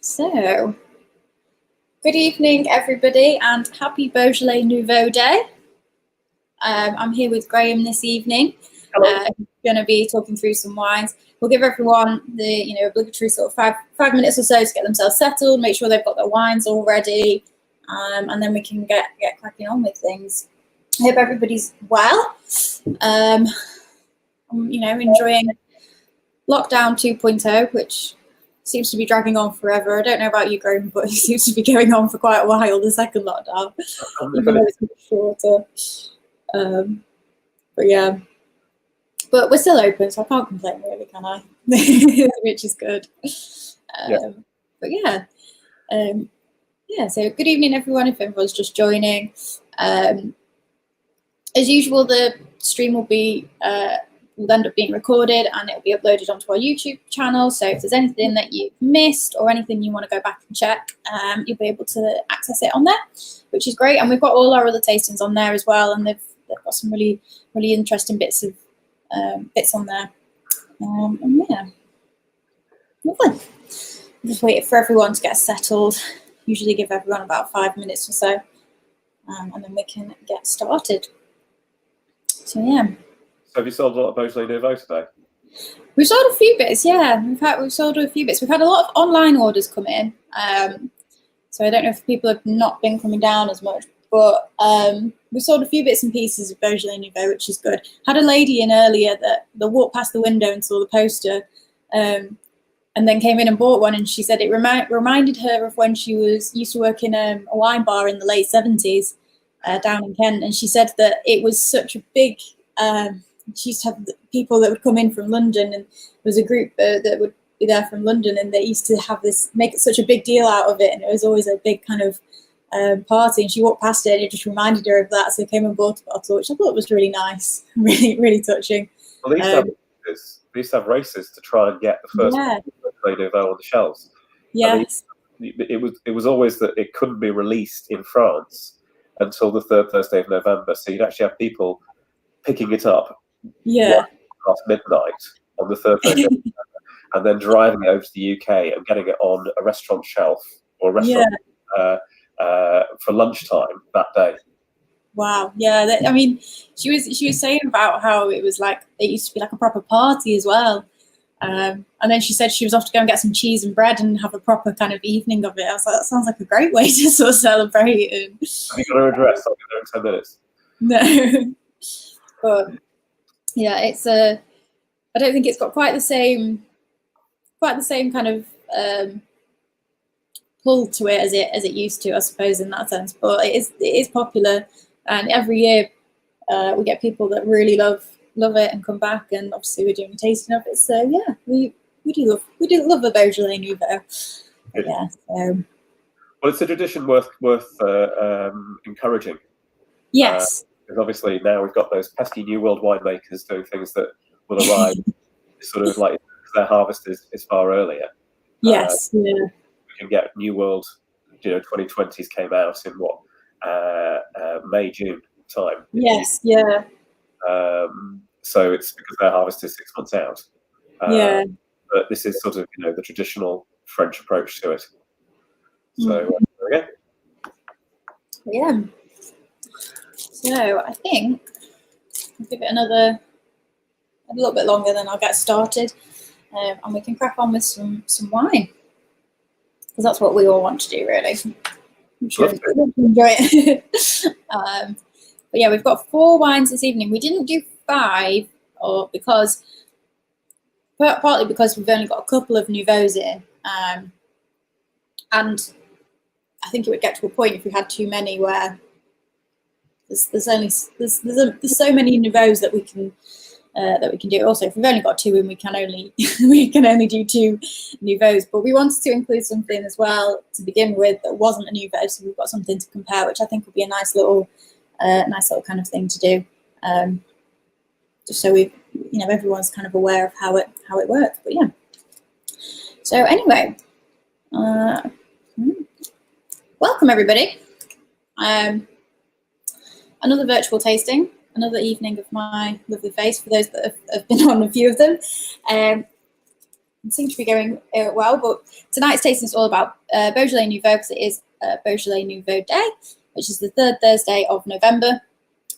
So, good evening, everybody, and happy Beaujolais Nouveau Day. I'm here with Graham this evening. Hello. Going to be talking through some wines. We'll give everyone the obligatory sort of five minutes or so to get themselves settled, make sure they've got their wines all ready, and then we can get cracking on with things. I hope everybody's well. I'm enjoying lockdown 2.0, which seems to be dragging on forever. I don't know about you, Graham, but it seems to be going on for quite a while, the second lockdown, even though it's a bit shorter. But yeah, but we're still open, so I can't complain really, can I? Which is good. But yeah, so good evening, everyone, if everyone's just joining. As usual, the stream will be will end up being recorded and it'll be uploaded onto our YouTube channel. So if there's anything that you've missed or anything you want to go back and check, you'll be able to access it on there, which is great. And we've got all our other tastings on there as well, and they've got some really interesting bits on there. And yeah, lovely. Just waiting for everyone to get settled. Usually give everyone about 5 minutes or so, and then we can get started. So yeah. So have you sold a lot of Beaujolais Nouveau today? We've sold a few bits, yeah. We've sold a few bits. We've had a lot of online orders come in. So I don't know if people have not been coming down as much, but we sold a few bits and pieces of Beaujolais Nouveau, which is good. Had a lady in earlier that walked past the window and saw the poster, and then came in and bought one, and she said it reminded her of when she used to work in a wine bar in the late 70s down in Kent, and she said that it was such a big... she used to have people that would come in from London, and there was a group that would be there from London, and they used to have make it such a big deal out of it, and it was always a big kind of party, and she walked past it and it just reminded her of that, so came and bought a bottle, which I thought was really nice, really touching. Well, they used to have races to try and get the first Beaujolais Nouveau on the shelves. Yes. It was always that it couldn't be released in France until the third Thursday of November, so you'd actually have people picking it up past midnight on the third Thursday and then driving it over to the UK and getting it on a restaurant shelf or a restaurant for lunchtime that day. Wow, yeah. I mean, she was saying about how it was like it used to be like a proper party as well. And then she said she was off to go and get some cheese and bread and have a proper kind of evening of it. I was like, that sounds like a great way to sort of celebrate. Have you got her address? I'll be there in 10 minutes. No. But yeah, it's I don't think it's got quite the same kind of pull to it as it used to, I suppose, in that sense. But it is popular, and every year we get people that really love it and come back, and obviously we're doing a tasting of it. So yeah, we do love a Beaujolais Nouveau. Yeah. So. Well, it's a tradition worth encouraging. Yes. Because obviously now we've got those pesky New World winemakers doing things that will arrive sort of like their harvest is far earlier. Yes, We can get New World, 2020s came out in what, May, June time. Yes, yeah. So it's because their harvest is 6 months out. But this is sort of, the traditional French approach to it. So, there we go. Yeah. So I think I'll give it a little bit longer, then I'll get started, and we can crack on with some wine, because that's what we all want to do, really. I'm sure we'll enjoy it. But yeah, we've got 4 wines this evening. We didn't do 5, partly because we've only got a couple of Nouveaux in, and I think it would get to a point if we had too many where there's so many Nouveaux that we can do. Also, if we've only got 2 in, we can only do 2 Nouveaux. But we wanted to include something as well to begin with that wasn't a Nouveau, so we've got something to compare, which I think would be a nice little kind of thing to do. Just so everyone's kind of aware of how it works. But yeah. So anyway, welcome everybody. Another virtual tasting, another evening of my lovely face for those that have been on a few of them. seem to be going well. But tonight's tasting is all about Beaujolais Nouveau, because it is Beaujolais Nouveau Day, which is the third Thursday of November,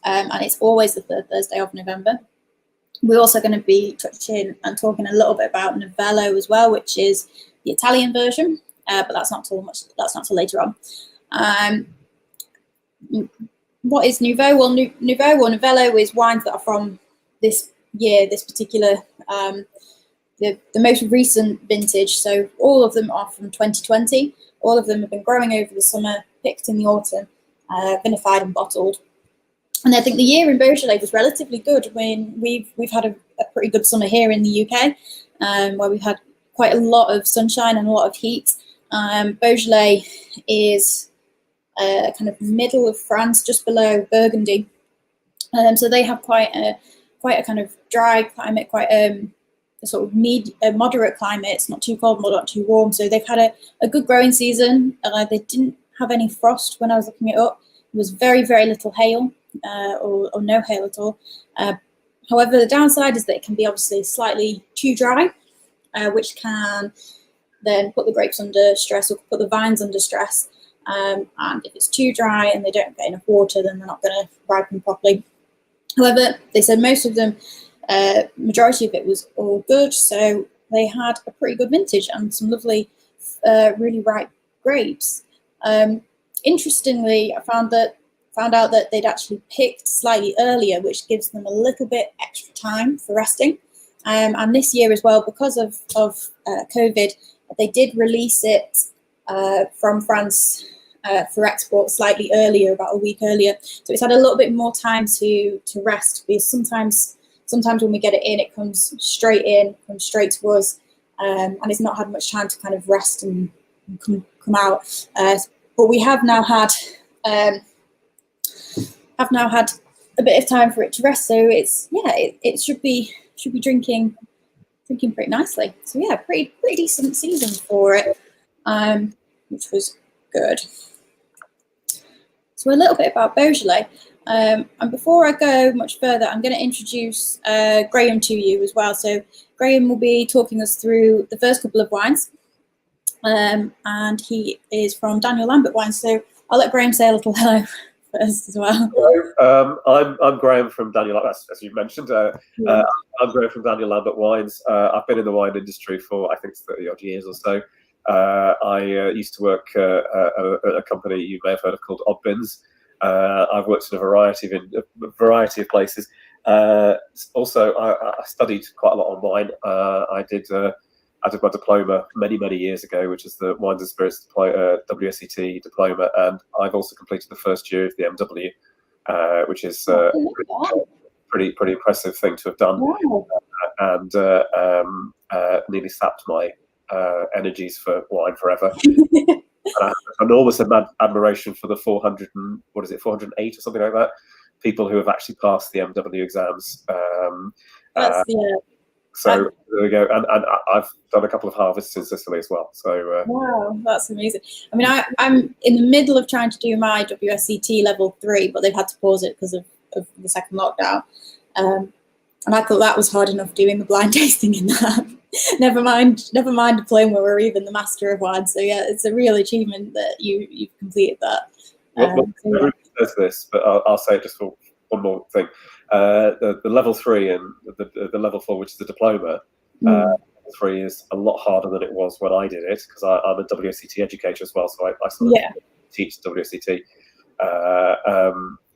and it's always the third Thursday of November. We're also going to be touching and talking a little bit about Novello as well, which is the Italian version, but that's not till later on. What is Nouveau? Well, Nouveau or Novello is wines that are from this year, this particular, the most recent vintage. So all of them are from 2020. All of them have been growing over the summer, picked in the autumn, vinified and bottled. And I think the year in Beaujolais was relatively good. When we've had a pretty good summer here in the UK, where we've had quite a lot of sunshine and a lot of heat. Beaujolais is kind of middle of France, just below Burgundy. So they have quite a kind of dry climate, quite a sort of moderate climate. It's not too cold, not too warm. So they've had a good growing season. They didn't have any frost when I was looking it up. There was very, very little hail, or no hail at all. However, the downside is that it can be obviously slightly too dry, which can then put the grapes under stress or put the vines under stress. And if it's too dry and they don't get enough water, then they're not going to ripen properly. However, they said most of them, majority of it was all good. So they had a pretty good vintage and some lovely, really ripe grapes. Interestingly, I found out that they'd actually picked slightly earlier, which gives them a little bit extra time for resting. And this year as well, because of COVID, they did release it from France for export slightly earlier, about a week earlier. So it's had a little bit more time to rest, because sometimes when we get it in, it comes straight to us, and it's not had much time to kind of rest and come out. But we have now had a bit of time for it to rest. So it should be drinking pretty nicely. So yeah, pretty decent season for it, which was good. So a little bit about Beaujolais. And before I go much further, I'm going to introduce Graham to you as well. So Graham will be talking us through the first couple of wines, and he is from Daniel Lambert Wines. So I'll let Graham say a little hello first as well. Hello, I'm Graham from Daniel, as you mentioned. I'm Graham from Daniel Lambert Wines. I've been in the wine industry for, I think, 30 odd years or so. I used to work at a company you may have heard of called Oddbins. I've worked in a variety of places. Also, I studied quite a lot on wine. I did my diploma many years ago, which is the Wines and Spirits WSET diploma, and I've also completed the first year of the MW, which is pretty impressive thing to have done. Wow. And nearly sapped my energies for wine forever. And I have enormous admiration for the 408 or something like that, people who have actually passed the MW exams. So there we go, and I've done a couple of harvests in Sicily as well. So wow, that's amazing. I mean, I'm in the middle of trying to do my WSET level 3, but they've had to pause it because of the second lockdown. And I thought that was hard enough doing the blind tasting in that. never mind diploma or even the Master of Wine. So yeah, it's a real achievement that you've completed that. Everybody says this, but I'll say it just for one more thing. The level 3 and the level 4, which is the diploma, level 3 is a lot harder than it was when I did it, because I'm a WSET educator as well, so I sort of teach WSET.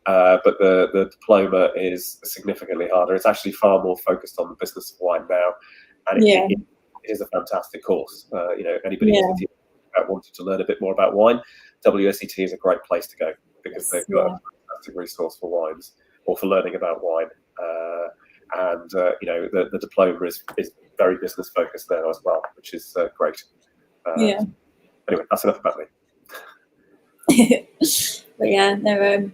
But the diploma is significantly harder. It's actually far more focused on the business of wine now, and it is a fantastic course. Anybody who's wanted to learn a bit more about wine, WSET is a great place to go, because they've got a fantastic resource for wines, or for learning about wine. The diploma is very business focused there as well, which is great. Anyway, that's enough about me. But yeah, no.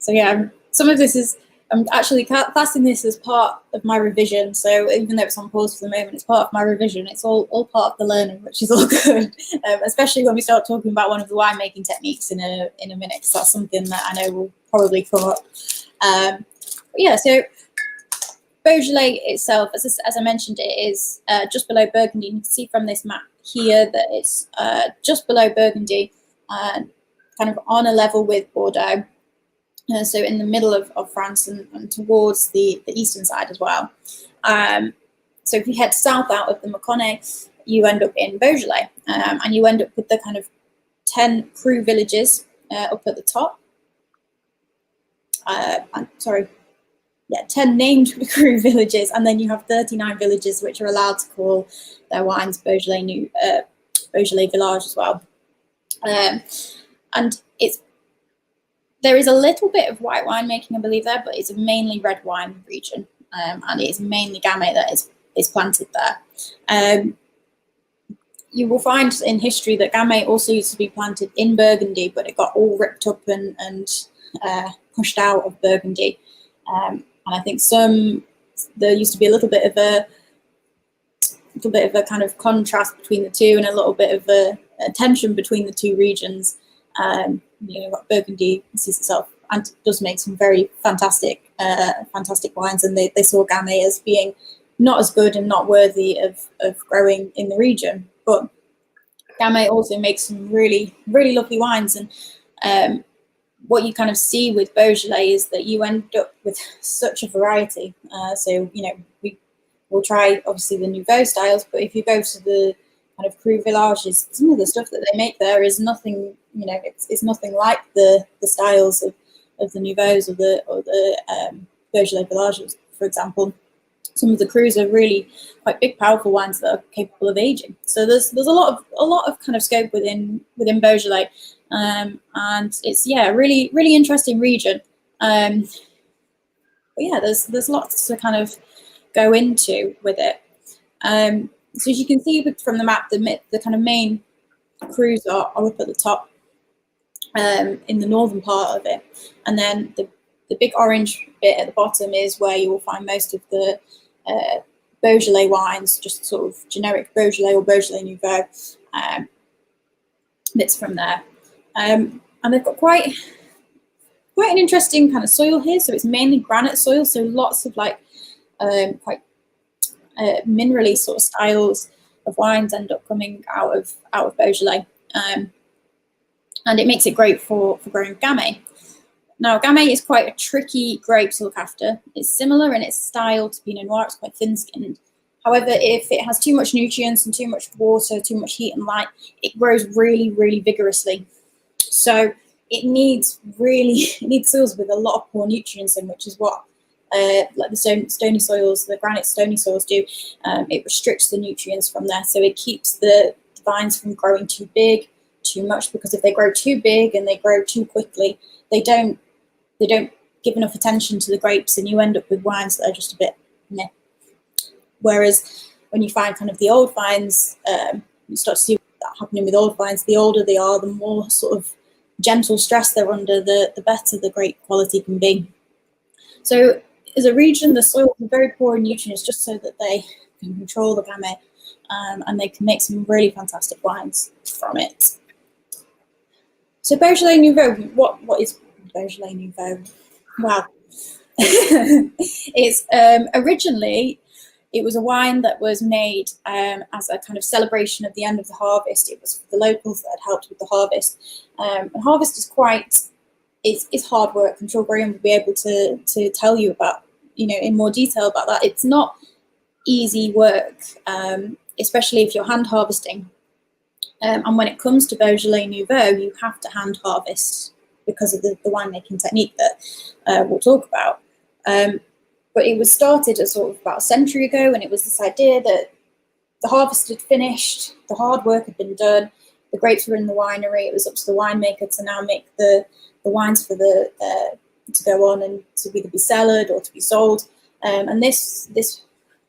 So yeah, some of this is, I'm actually classing this as part of my revision. So even though it's on pause for the moment, it's part of my revision. It's all part of the learning, which is all good. Especially when we start talking about one of the winemaking techniques in a minute, because that's something that I know will probably come up. So Beaujolais itself, as I mentioned, it is just below Burgundy. You can see from this map here that it's just below Burgundy, kind of on a level with Bordeaux. So in the middle of France and towards the eastern side as well. So if you head south out of the Mâconnais, you end up in Beaujolais, and you end up with the kind of 10 cru villages up at the top. 10 named cru villages, and then you have 39 villages which are allowed to call their wines Beaujolais Village as well. And there is a little bit of white wine making, I believe, there, but it's a mainly red wine region, and it is mainly Gamay that is planted there. You will find in history that Gamay also used to be planted in Burgundy, but it got all ripped up and pushed out of Burgundy. And I think there used to be a little bit of a kind of contrast between the two, and a little bit of a tension between the two regions. Burgundy sees itself and does make some very fantastic wines, and they saw Gamay as being not as good and not worthy of growing in the region. But Gamay also makes some really, really lovely wines, and what you kind of see with Beaujolais is that you end up with such a variety. So we'll try obviously the Nouveau styles, but if you go to the kind of cru villages, some of the stuff that they make there is nothing. It's nothing like the styles of the Nouveaux or the Beaujolais villages, for example. Some of the crus are really quite big, powerful wines that are capable of aging. So there's a lot of kind of scope within Beaujolais, and it's a really, really interesting region. But yeah, there's lots to kind of go into with it. So as you can see from the map, the kind of main crus are up at the top, in the northern part of it, and then the big orange bit at the bottom is where you will find most of the Beaujolais wines, just sort of generic Beaujolais or Beaujolais Nouveau bits from there. And they've got quite an interesting kind of soil here. So it's mainly granite soil, so lots of quite minerally sort of styles of wines end up coming out of Beaujolais, and it makes it great for growing Gamay. Now, Gamay is quite a tricky grape to look after. It's similar in its style to Pinot Noir. It's quite thin-skinned. However, if it has too much nutrients and too much water, too much heat and light, it grows really, really vigorously. So it needs soils with a lot of poor nutrients in, which is what like the stony soils, the granite stony soils do. It restricts the nutrients from there, so it keeps the vines from growing too big, too much, because if they grow too big and they grow too quickly, they don't give enough attention to the grapes, and you end up with wines that are just a bit meh. Whereas when you find kind of the old vines, you start to see that happening with old vines. The older they are, the more sort of gentle stress they're under, the better the grape quality can be. So as a region, the soils are very poor in nutrients, just so that they can control the Gamay, and they can make some really fantastic wines from it. So Beaujolais Nouveau, what is Beaujolais Nouveau? Well, it's originally, it was a wine that was made as a kind of celebration of the end of the harvest. It was for the locals that had helped with the harvest. And harvest is it's hard work. I'm sure Graham will be able to tell you about, in more detail about that. It's not easy work, especially if you're hand harvesting. And when it comes to Beaujolais Nouveau, you have to hand harvest because of the winemaking technique that we'll talk about. But it was started sort of about a century ago, and it was this idea that the harvest had finished, the hard work had been done, the grapes were in the winery, it was up to the winemaker to now make the wines for to go on and to either be cellared or to be sold. And this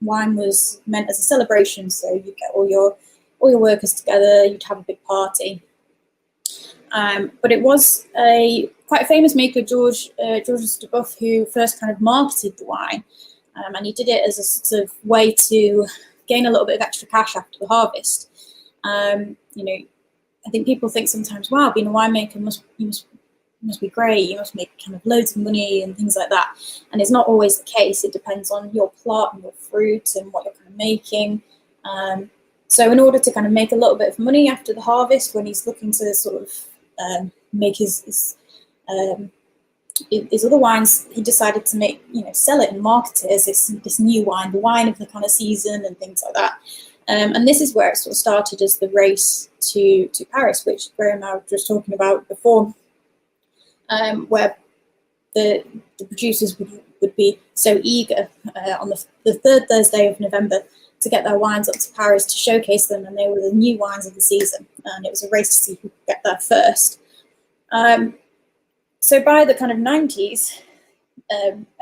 wine was meant as a celebration, so you get all your workers together, you'd have a big party. But it was quite a famous maker, Georges Dubuff, who first kind of marketed the wine, and he did it as a sort of way to gain a little bit of extra cash after the harvest. I think people think sometimes, wow, being a winemaker, you must must be great, you must make kind of loads of money and things like that. And it's not always the case. It depends on your plot and your fruit and what you're kind of making. So in order to kind of make a little bit of money after the harvest, when he's looking to sort of make his other wines, he decided to make, sell it and market it as this new wine, the wine of the kind of season and things like that. And this is where it sort of started as the race to Paris, which Graham and I were just talking about before, where the producers would be so eager on the third Thursday of November to get their wines up to Paris to showcase them, and they were the new wines of the season, and it was a race to see who could get there first. So by the kind of 90s,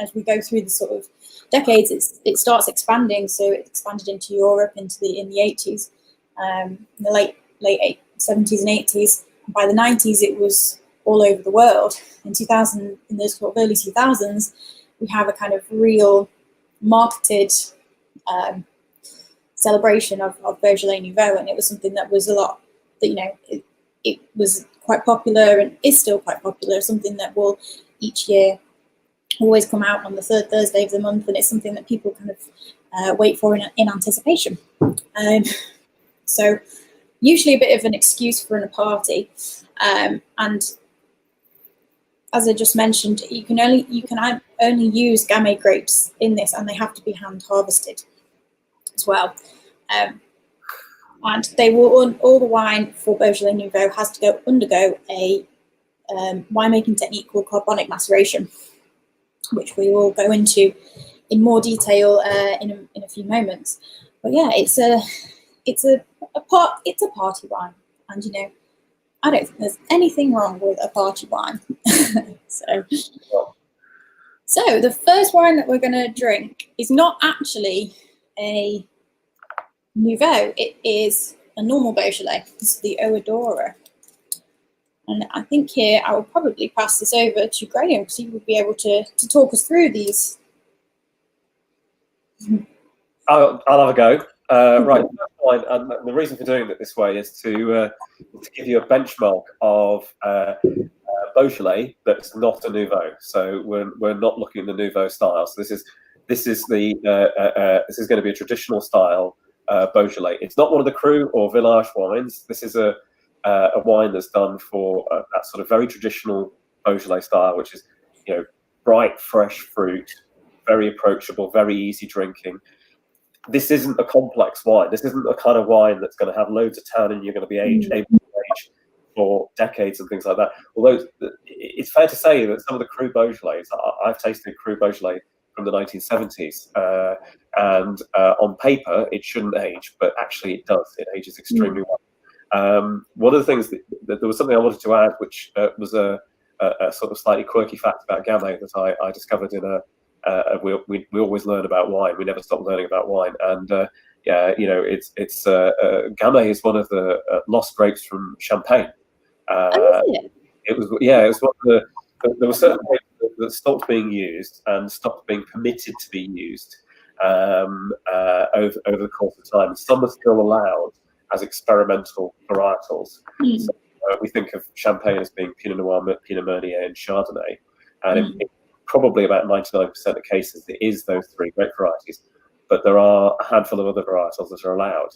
as we go through the sort of decades, it starts expanding. So it expanded into Europe in the 80s, in the late 70s and 80s. And by the 90s, it was all over the world. In the sort of early 2000s, we have a kind of real marketed celebration of Beaujolais Nouveau, and it was something that was a lot that it was quite popular and is still quite popular. Something that will each year always come out on the third Thursday of the month, and it's something that people kind of wait for in anticipation. So usually a bit of an excuse for a party, and as I just mentioned, you can only use Gamay grapes in this, and they have to be hand harvested as well. And they will all the wine for Beaujolais Nouveau has to undergo a winemaking technique called carbonic maceration, which we will go into in more detail in a few moments. But yeah, it's a party wine, and I don't think there's anything wrong with a party wine. So the first wine that we're going to drink is not actually a Nouveau. It is a normal Beaujolais. This is the OEDORIA. And I think here I will probably pass this over to Graham, because he will be able to talk us through these. I'll have a go. Right, and the reason for doing it this way is to give you a benchmark of Beaujolais that's not a Nouveau. So we're not looking at the Nouveau style. So this is going to be a traditional style Beaujolais. It's not one of the Cru or Village wines. This is a wine that's done for that sort of very traditional Beaujolais style, which is bright, fresh fruit, very approachable, very easy drinking. This isn't a complex wine. This isn't a kind of wine that's going to have loads of tannin. You're going to be able to age for decades and things like that. Although it's fair to say that some of the Cru Beaujolais, I've tasted Cru Beaujolais from the 1970s, and on paper it shouldn't age, but actually it does. It ages extremely well. One of the things that there was something I wanted to add, which was a sort of slightly quirky fact about Gamay that I discovered in we always learn about wine. We never stop learning about wine, and it's Gamay is one of the lost grapes from Champagne. It was one of the. There were certain grapes that stopped being used and stopped being permitted to be used over the course of time. Some are still allowed as experimental varietals. So, we think of Champagne as being Pinot Noir, Pinot Meunier, and Chardonnay, and in probably about 99% of cases it is those three grape varieties, but there are a handful of other varietals that are allowed.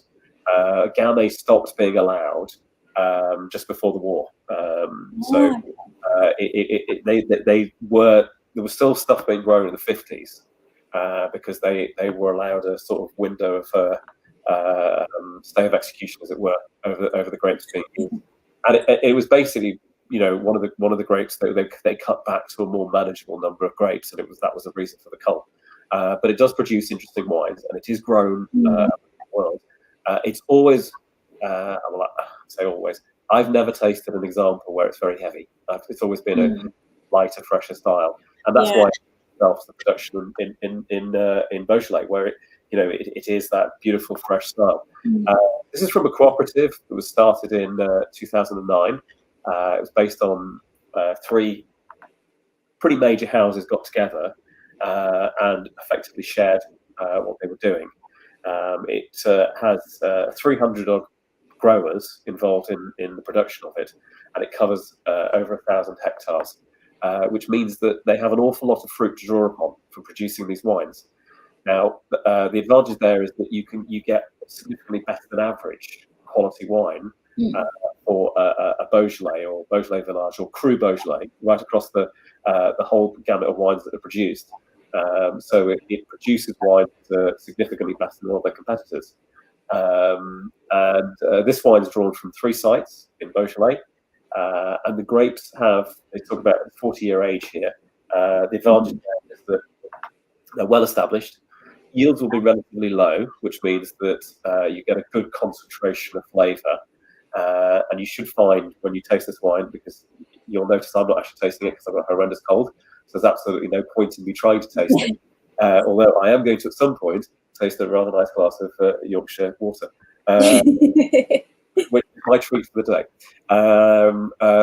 Gamay stopped being allowed just before the war, so there was still stuff being grown in the 50s because they were allowed a sort of window of stay of execution, as it were, over the grapes being used. And it was basically, one of the grapes that they cut back to a more manageable number of grapes, and that was the reason for the cull. But it does produce interesting wines, and it is grown around the world. It's always, I will say always, I've never tasted an example where it's very heavy. It's always been a lighter, fresher style, and that's why it helps the production in Beaujolais, where it is that beautiful, fresh style. This is from a cooperative that was started in 2009. It was based on three pretty major houses got together and effectively shared what they were doing. It has 300 odd growers involved in the production of it, and it covers over 1,000 hectares, which means that they have an awful lot of fruit to draw upon for producing these wines. Now, the advantage there is that you get significantly better than average quality wine for a Beaujolais or Beaujolais Village or Cru Beaujolais, right across the whole gamut of wines that are produced. So it produces wines significantly better than all their competitors. This wine is drawn from 3 sites in Beaujolais, and the grapes they talk about 40-year age here. The advantage there is that they're well established. Yields will be relatively low, which means that you get a good concentration of flavour. And you should find when you taste this wine, because you'll notice I'm not actually tasting it because I've got a horrendous cold, so there's absolutely no point in me trying to taste it. Although I am going to, at some point, taste a rather nice glass of Yorkshire water, which is my treat for the day.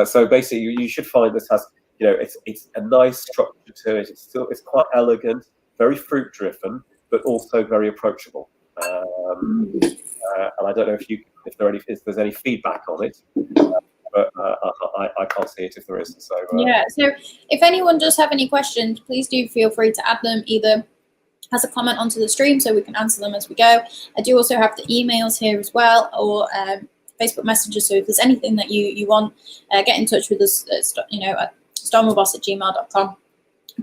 So basically, you should find this has, it's a nice structure to it. It's quite elegant, very fruit driven, but also very approachable. And I don't know if there's any feedback on it, but I can't see it if there is. So yeah. So if anyone does have any questions, please do feel free to add them either as a comment onto the stream so we can answer them as we go. I do also have the emails here as well, or Facebook messages. So if there's anything that you want, get in touch with us. At StarmoreBoss@gmail.com.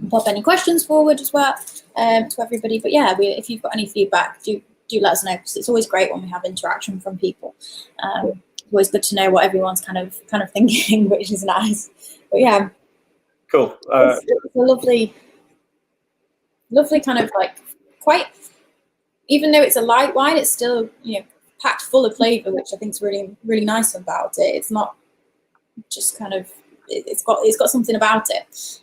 Pop any questions forward as well to everybody. But yeah, if you've got any feedback, do let us know, because it's always great when we have interaction from people. It's always good to know what everyone's kind of thinking, which is nice. But yeah, cool. It's a lovely kind of like quite. Even though it's a light wine, it's still packed full of flavour, which I think is really really nice about it. It's not just kind of it's got something about it,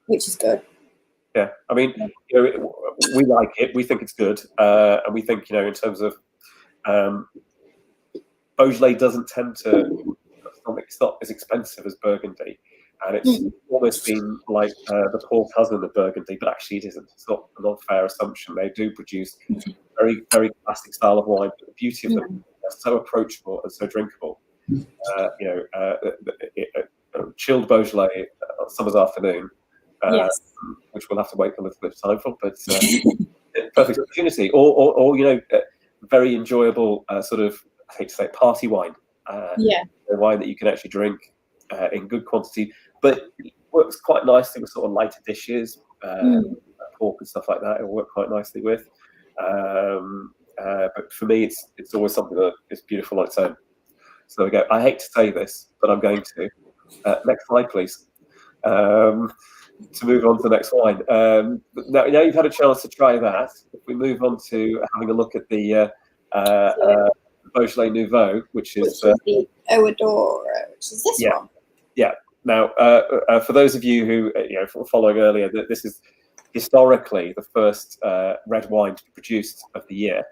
which is good. Yeah, I mean, we like it. We think it's good, and we think, in terms of Beaujolais doesn't tend to. It's not as expensive as Burgundy, and it's almost been like the poor cousin of Burgundy, but actually it isn't. It's not an unfair assumption. They do produce very very classic style of wine, but the beauty of them, they're so approachable and so drinkable. Chilled Beaujolais summer's afternoon. Yes. Which we'll have to wait a little bit of time for, but perfect opportunity. Or very enjoyable sort of, I hate to say, party wine. A wine that you can actually drink in good quantity, but it works quite nicely with sort of lighter dishes, pork and stuff like that. It'll work quite nicely with. But for me, it's always something that is beautiful on its own. So there we go. I hate to say this, but I'm going to. Next slide, please. To move on to the next wine. Now you've had a chance to try that. If we move on to having a look at the Beaujolais Nouveau, which is the OEDORIA, which is this one. Yeah. Now, for those of you who were following earlier, this is historically the first red wine to be produced of the year,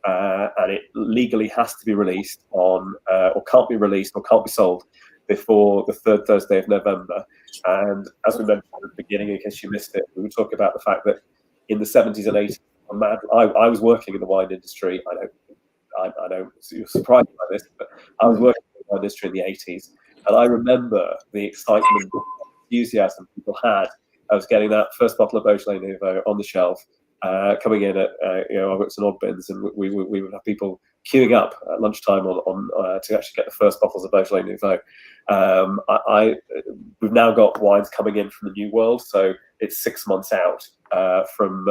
and it legally has to be released on, or can't be released, or can't be sold before the 3rd Thursday of November. And as we mentioned at the beginning, in case you missed it, we were talking about the fact that in the 70s and 80s, I was working in the wine industry. I know you're surprised by this, but I was working in the wine industry in the 80s, and I remember the excitement, enthusiasm people had of getting that first bottle of Beaujolais Nouveau on the shelf, coming in at I worked in odd bins, and we would have people queuing up at lunchtime on to actually get the first bottles of Beaujolais Nouveau. We've now got wines coming in from the New World, so it's 6 months out from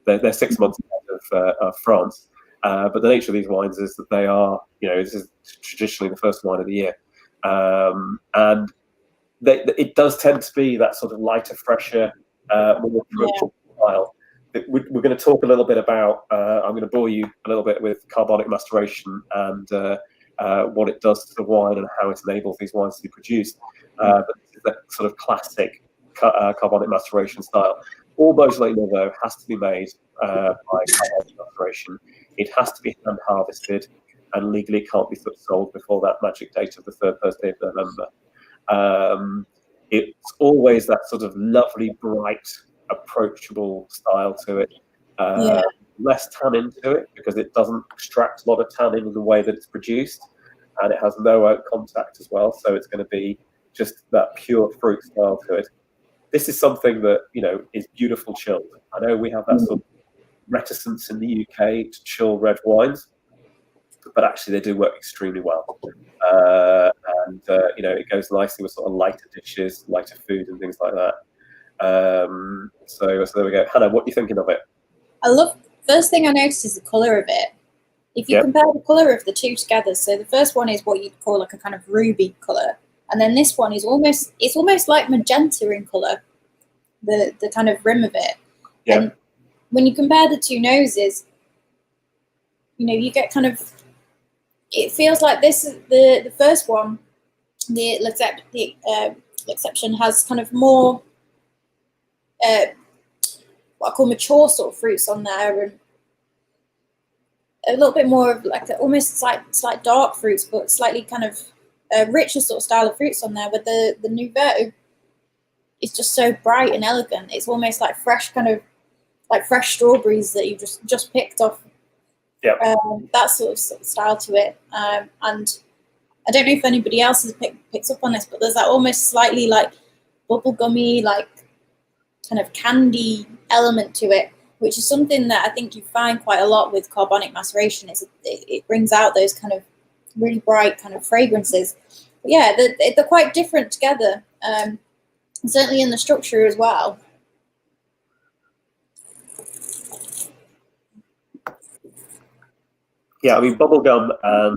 they're 6 months out of France. But the nature of these wines is that they are, this is traditionally the first wine of the year, and it does tend to be that sort of lighter, fresher, more approachable style. We're going to talk a little bit about. I'm going to bore you a little bit with carbonic maceration and what it does to the wine and how it enables these wines to be produced. But this is that sort of classic carbonic maceration style. All Beaujolais Nouveau has to be made by carbonic maceration. It has to be hand harvested and legally can't be sold before that magic date of the 3rd Thursday of November. It's always that sort of lovely, bright, approachable style to it. less tannin to it because it doesn't extract a lot of tannin in the way that it's produced, and it has no oak contact as well, so it's going to be just that pure fruit style to it. This is something that, you know, is beautiful chilled. I know we have that sort of reticence in the UK to chill red wines, but actually they do work extremely well. You know, it goes nicely with sort of lighter dishes, lighter food and things like that. So there we go. Hannah, what are you thinking of it? First thing I noticed is the colour of it. If you compare the colour of the two together, so the first one is what you'd call like a kind of ruby colour, and then this one is almost like magenta in colour, the kind of rim of it. Yeah. And when you compare the two noses, you know, you get kind of, it feels like this is the first one, the exception has kind of more what I call mature sort of fruits on there, and a little bit more of like almost slight dark fruits, but slightly kind of richer sort of style of fruits on there. With the Nouveau, it's just so bright and elegant. It's almost like fresh strawberries that you just picked off. Yeah. That sort of style to it. And I don't know if anybody else has picked up on this, but there's that almost slightly like bubblegummy, like kind of candy element to it, which is something that I think you find quite a lot with carbonic maceration. It brings out those kind of really bright kind of fragrances. But yeah, they're quite different together, certainly in the structure as well. Yeah, I mean, bubblegum and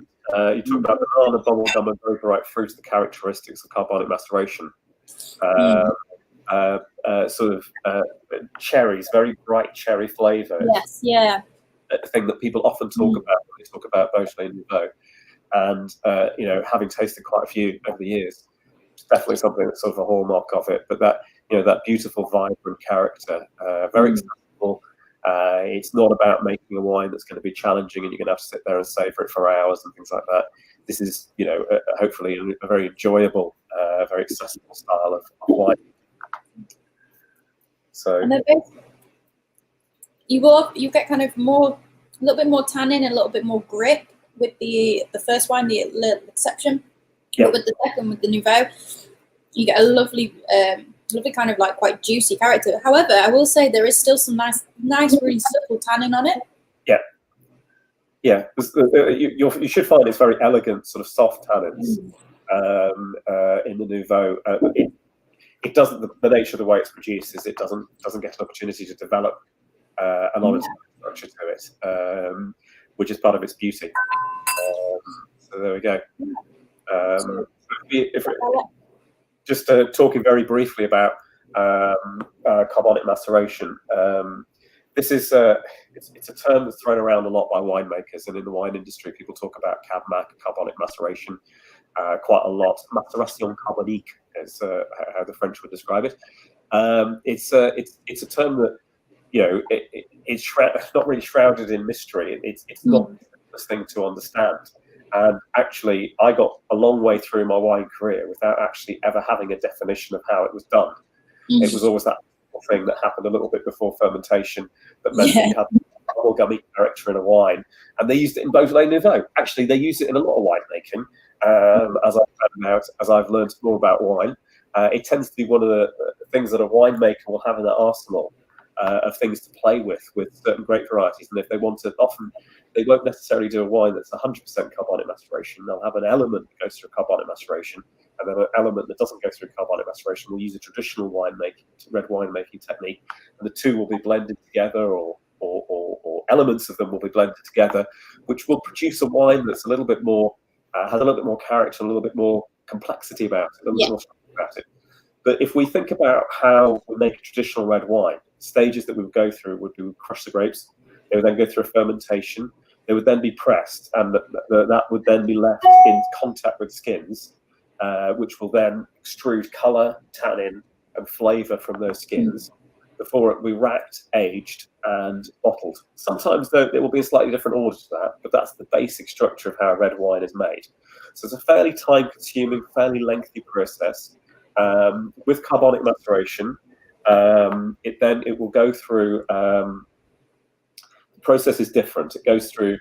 you talk about banana, bubblegum, and those right fruits, the characteristics of carbonic maceration. Sort of cherries, very bright cherry flavour. Yes, yeah. A thing that people often talk about when they talk about Beaujolais Nouveau. And, you know, having tasted quite a few over the years, it's definitely something that's sort of a hallmark of it. But that, you know, that beautiful, vibrant character, very accessible. It's not about making a wine that's going to be challenging and you're going to have to sit there and savor it for hours and things like that. This is, you know, hopefully a very enjoyable, very accessible style of wine. So and both, you get kind of a little bit more tannin and a little bit more grip with the first wine, the exception. But with the second, with the Nouveau, you get a lovely kind of like quite juicy character. However, I will say there is still some nice really subtle tannin on it. Yeah, you should find it's very elegant, sort of soft tannins in the Nouveau. It doesn't. The nature of the way it's produced is it doesn't get an opportunity to develop a lot of structure to it, which is part of its beauty. So there we go. Just talking very briefly about carbonic maceration. This is it's a term that's thrown around a lot by winemakers, and in the wine industry, people talk about carbonic maceration quite a lot. Maceration carbonique is how the French would describe it. It's a term that, you know, it's not really shrouded in mystery. It's not the simplest thing to understand. And actually, I got a long way through my wine career without actually ever having a definition of how it was done. It was always that thing that happened a little bit before fermentation that meant that you had a bubblegummy character in a wine. And they used it in Beaujolais Nouveau. Actually, they use it in a lot of winemaking, as I've found out, as I've learned more about wine. It tends to be one of the things that a winemaker will have in their arsenal of things to play with certain grape varieties. And if they want to, often they won't necessarily do a wine that's 100% carbonic maceration. They'll have an element that goes through carbonic maceration, and then an element that doesn't go through carbonic maceration. We'll use a traditional red winemaking technique, and the two will be blended together, or elements of them will be blended together, which will produce a wine that's a little bit more, has a little bit more character, a little bit more complexity about it, a little bit more structure about it. But if we think about how we make a traditional red wine, stages that we would go through would be we crush the grapes, they would then go through a fermentation, they would then be pressed, and that would then be left in contact with skins, which will then extrude colour, tannin, and flavour from those skins before it will be racked, aged, and bottled. Sometimes, though, it will be a slightly different order to that, but that's the basic structure of how red wine is made. So it's a fairly time-consuming, fairly lengthy process. With carbonic maceration, it will go through process is different. It goes through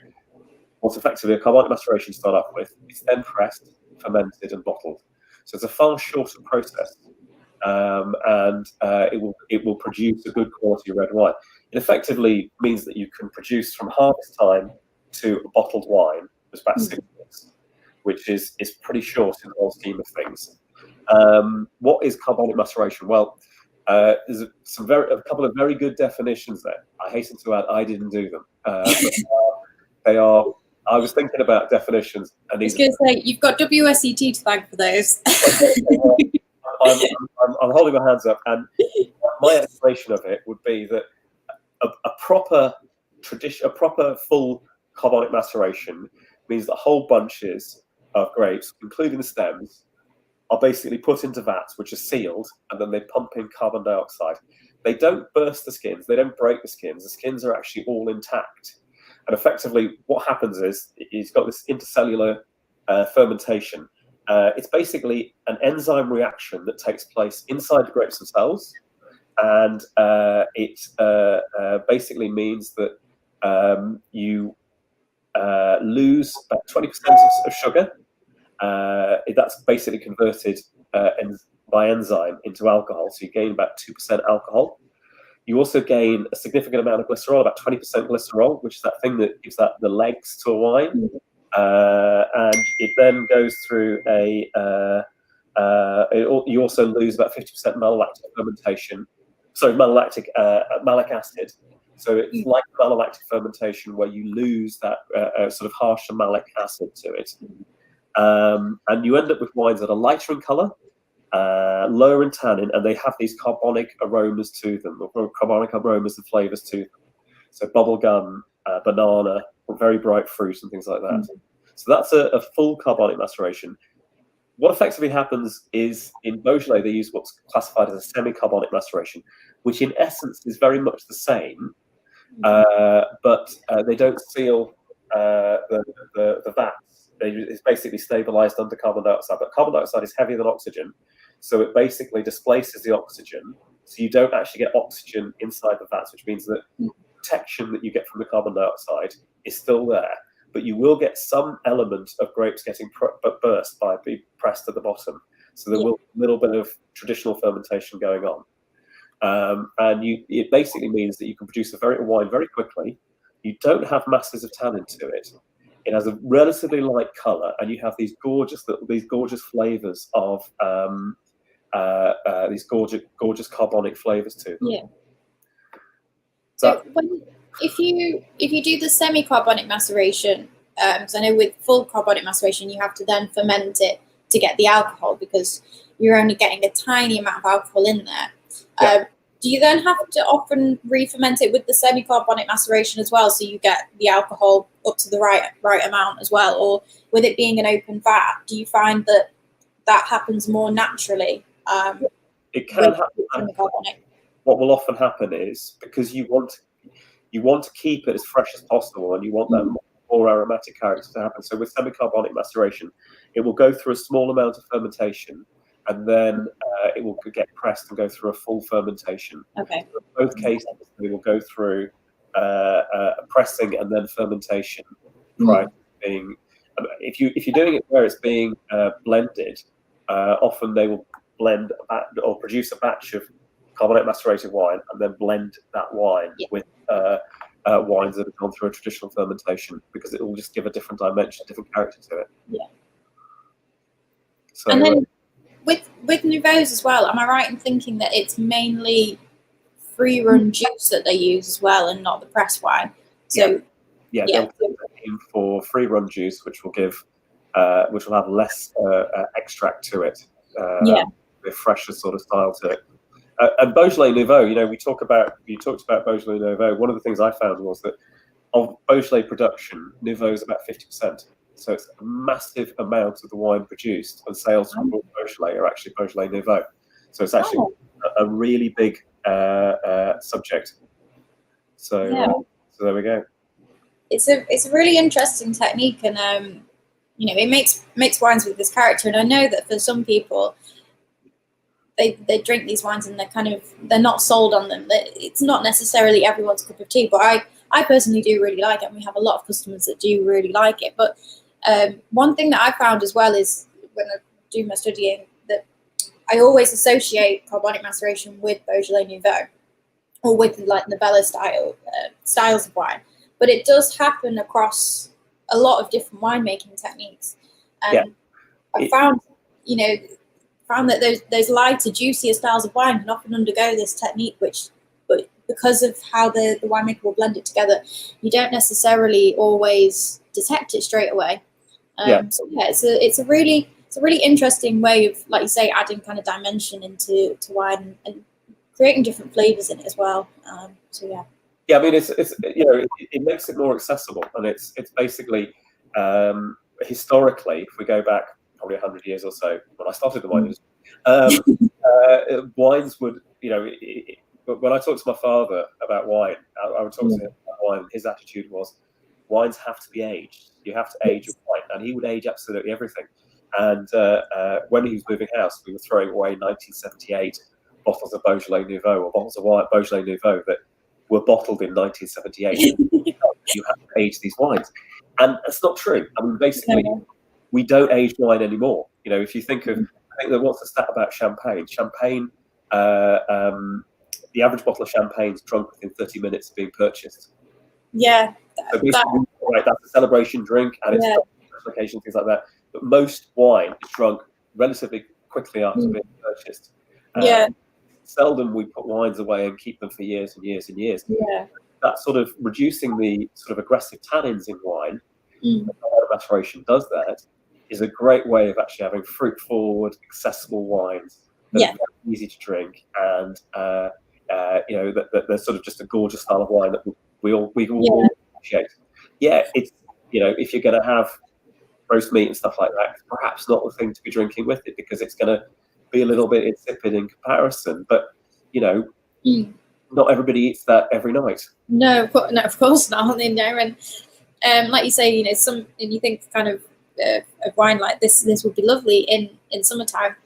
what's effectively a carbonic maceration to start off with. It's then pressed, fermented, and bottled. So it's a far shorter process, and it will produce a good quality red wine. It effectively means that you can produce from harvest time to a bottled wine was about 6 months, which is pretty short in the whole scheme of things. What is carbonic maceration? Well, there's a couple of very good definitions there. I hasten to add, I didn't do them. But they are. I was thinking about definitions, and I was going to say you've got WSET to thank for those. I'm holding my hands up, and my explanation of it would be that a proper full carbonic maceration means that whole bunches of grapes, including the stems, are basically put into vats which are sealed, and then they pump in carbon dioxide. They don't burst the skins, they don't break the skins. The skins are actually all intact. And effectively, what happens is you've got this intercellular fermentation. It's basically an enzyme reaction that takes place inside the grapes themselves, and it basically means that you lose about 20% of sugar. That's basically converted by enzyme into alcohol, so you gain about 2% alcohol. You also gain a significant amount of glycerol, about 20% glycerol, which is that thing that gives the legs to a wine. And it then goes through you also lose about 50% malolactic fermentation. Sorry, malic acid. So it's like malolactic fermentation, where you lose that sort of harsher malic acid to it. And you end up with wines that are lighter in colour, lower in tannin, and they have these carbonic aromas to them, or carbonic aromas and flavours to them. So bubblegum, banana, or very bright fruit and things like that. So that's a full carbonic maceration. What effectively happens is in Beaujolais they use what's classified as a semi-carbonic maceration, which in essence is very much the same, but they don't seal the vats. It's basically stabilized under carbon dioxide, but carbon dioxide is heavier than oxygen, so it basically displaces the oxygen, so you don't actually get oxygen inside the vats, which means that protection that you get from the carbon dioxide is still there, but you will get some element of grapes getting burst by being pressed at the bottom. So there will be a little bit of traditional fermentation going on. And it basically means that you can produce a wine very quickly. You don't have masses of tannin to it. It has a relatively light colour, and you have these gorgeous flavours of these gorgeous carbonic flavours to them. Yeah. So if you do the semi-carbonic maceration, because I know with full carbonic maceration you have to then ferment it to get the alcohol, because you're only getting a tiny amount of alcohol in there. Yeah. Do you then have to often re-ferment it with the semi-carbonic maceration as well, so you get the alcohol up to the right amount as well? Or with it being an open vat, do you find that happens more naturally? It can happen. What will often happen is, because you want to keep it as fresh as possible, and you want that more aromatic character to happen. So with semi-carbonic maceration, it will go through a small amount of fermentation, and then it will get pressed and go through a full fermentation. Okay. So in both cases, we will go through pressing and then fermentation. Prior to being, if you're doing it where it's being blended, often they will blend or produce a batch of carbonate macerated wine and then blend that wine with wines that have gone through a traditional fermentation, because it will just give a different dimension, different character to it. Yeah. So, and then with Nouveaux as well, am I right in thinking that it's mainly free run juice that they use as well, and not the press wine? So they'll aim for free run juice, which will have less extract to it, a fresher sort of style to it. And Beaujolais Nouveau, you talked about Beaujolais Nouveau. One of the things I found was that of Beaujolais production, Nouveau is about 50%. So it's a massive amount of the wine produced, and sales from Beaujolais are actually Beaujolais Nouveau. So it's actually a really big subject. So there we go. It's a really interesting technique, and it makes wines with this character. And I know that for some people, they drink these wines and they're not sold on them. It's not necessarily everyone's cup of tea, but I personally do really like it, and we have a lot of customers that do really like it. But one thing that I found as well is when I do my studying that I always associate carbonic maceration with Beaujolais Nouveau or with like Novella styles of wine. But it does happen across a lot of different winemaking techniques. And I found, that those lighter, juicier styles of wine can often undergo this technique, but because of how the winemaker will blend it together, you don't necessarily always detect it straight away. So yeah, it's a really interesting way of, like you say, adding kind of dimension to wine and creating different flavors in it as well. So yeah. Yeah, I mean, it's it makes it more accessible, and it's basically historically, if we go back probably 100 years or so, when I started the wine industry, wines would, when I talked to my father about wine, I would talk to him about wine, and his attitude was, wines have to be aged. You have to age your wine, and he would age absolutely everything. And when he was moving house, we were throwing away 1978 bottles of Beaujolais Nouveau or bottles of Beaujolais Nouveau that were bottled in 1978. You have to age these wines, and that's not true. I mean, basically, we don't age wine anymore. If you think of, I think there was a stat about champagne. Champagne, the average bottle of champagne is drunk within 30 minutes of being purchased. Yeah. So basically, that's a celebration drink, and it's special occasion, things like that. But most wine is drunk relatively quickly after being purchased. Seldom we put wines away and keep them for years and years and years. Yeah. That sort of reducing the sort of aggressive tannins in wine, maceration does that, is a great way of actually having fruit-forward, accessible wines that are very easy to drink, and that they're sort of just a gorgeous style of wine that we all appreciate. Yeah, it's if you're going to have roast meat and stuff like that, it's perhaps not the thing to be drinking with it, because it's going to be a little bit insipid in comparison. But not everybody eats that every night. No, of course not. And like you say, and you think kind of wine like this would be lovely in summertime.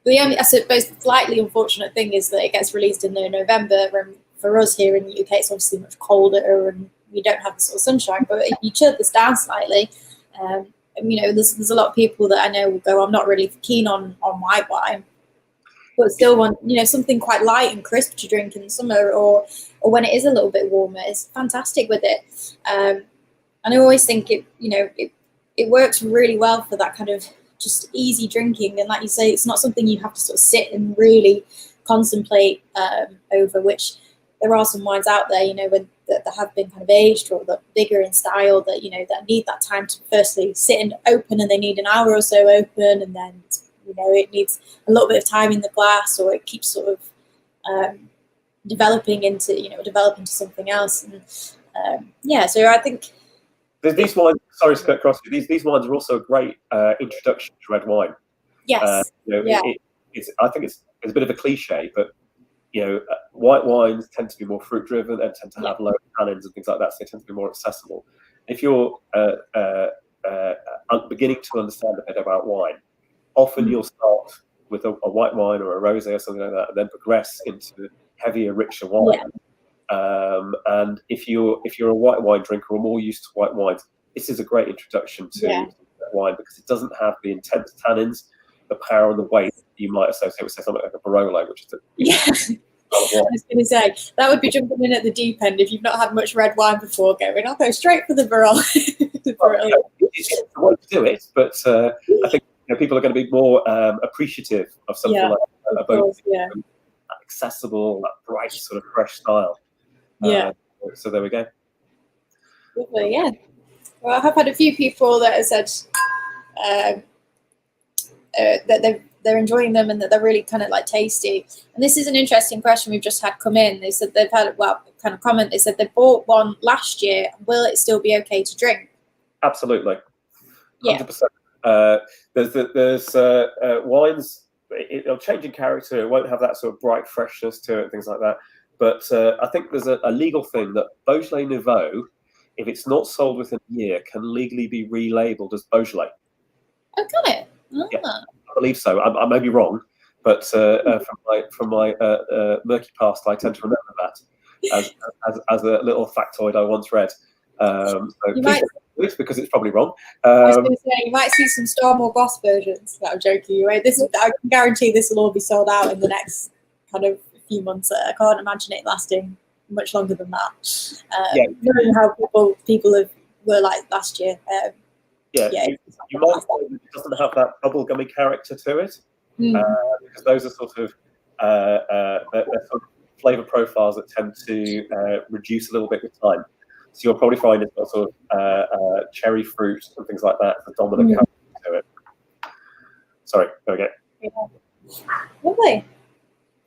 I suppose the slightly unfortunate thing is that it gets released in November, and for us here in the UK, it's obviously much colder and we don't have the sort of sunshine. But if you chill this down slightly, there's a lot of people that I know will go, I'm not really keen on white wine, but still want something quite light and crisp to drink in the summer, or when it is a little bit warmer. It's fantastic with it. And I always think it works really well for that kind of just easy drinking. And like you say, it's not something you have to sort of sit and really contemplate over, which there are some wines out there, that have been kind of aged or that bigger in style, that that need that time to firstly sit and open, and they need an hour or so open, and then it needs a little bit of time in the glass, or it keeps sort of developing into something else. And so I think these wines, sorry to cut across you, these wines are also a great introduction to red wine. Yes. I think it's a bit of a cliche, but white wines tend to be more fruit driven and tend to have lower tannins and things like that, so they tend to be more accessible. If you're beginning to understand a bit about wine, often you'll start with a white wine or a rosé or something like that, and then progress into heavier, richer wine. And if you're a white wine drinker or more used to white wines, this is a great introduction to wine, because it doesn't have the intense tannins, the power and the weight you might associate with, say, something like a Barolo, which is I was going to say, that would be jumping in at the deep end if you've not had much red wine before, going, I'll go straight for the Barolo. It's the way to do it, but I think people are going to be more appreciative of something like a both accessible, that bright, sort of fresh style. So there we go. Lovely, yeah. Well, I have had a few people that have said that they're enjoying them and that they're really kind of like tasty. And this is an interesting question we've just had come in. They said they've had, kind of comment. They said they bought one last year. Will it still be okay to drink? Absolutely. 100%. There's wines, it'll change in character. It won't have that sort of bright freshness to it, things like that. But I think there's a legal thing that Beaujolais Nouveau, if it's not sold within a year, can legally be relabeled as Beaujolais. Oh, can it? Yeah, I believe so. I may be wrong, but from my murky past, I tend to remember that. as a little factoid I once read. So because it's probably wrong. I was going to say, you might see some StarmoreBoss versions. I'm joking you. I can guarantee this will all be sold out in the next kind of few months. I can't imagine it lasting much longer than that. Knowing how people were like last year. You might find that it doesn't have that bubblegummy character to it, because those are sort of they're sort of flavour profiles that tend to reduce a little bit with time. So you'll probably find it's got sort of cherry fruit and things like that, the dominant character to it. Sorry, there we go. Yeah. Lovely.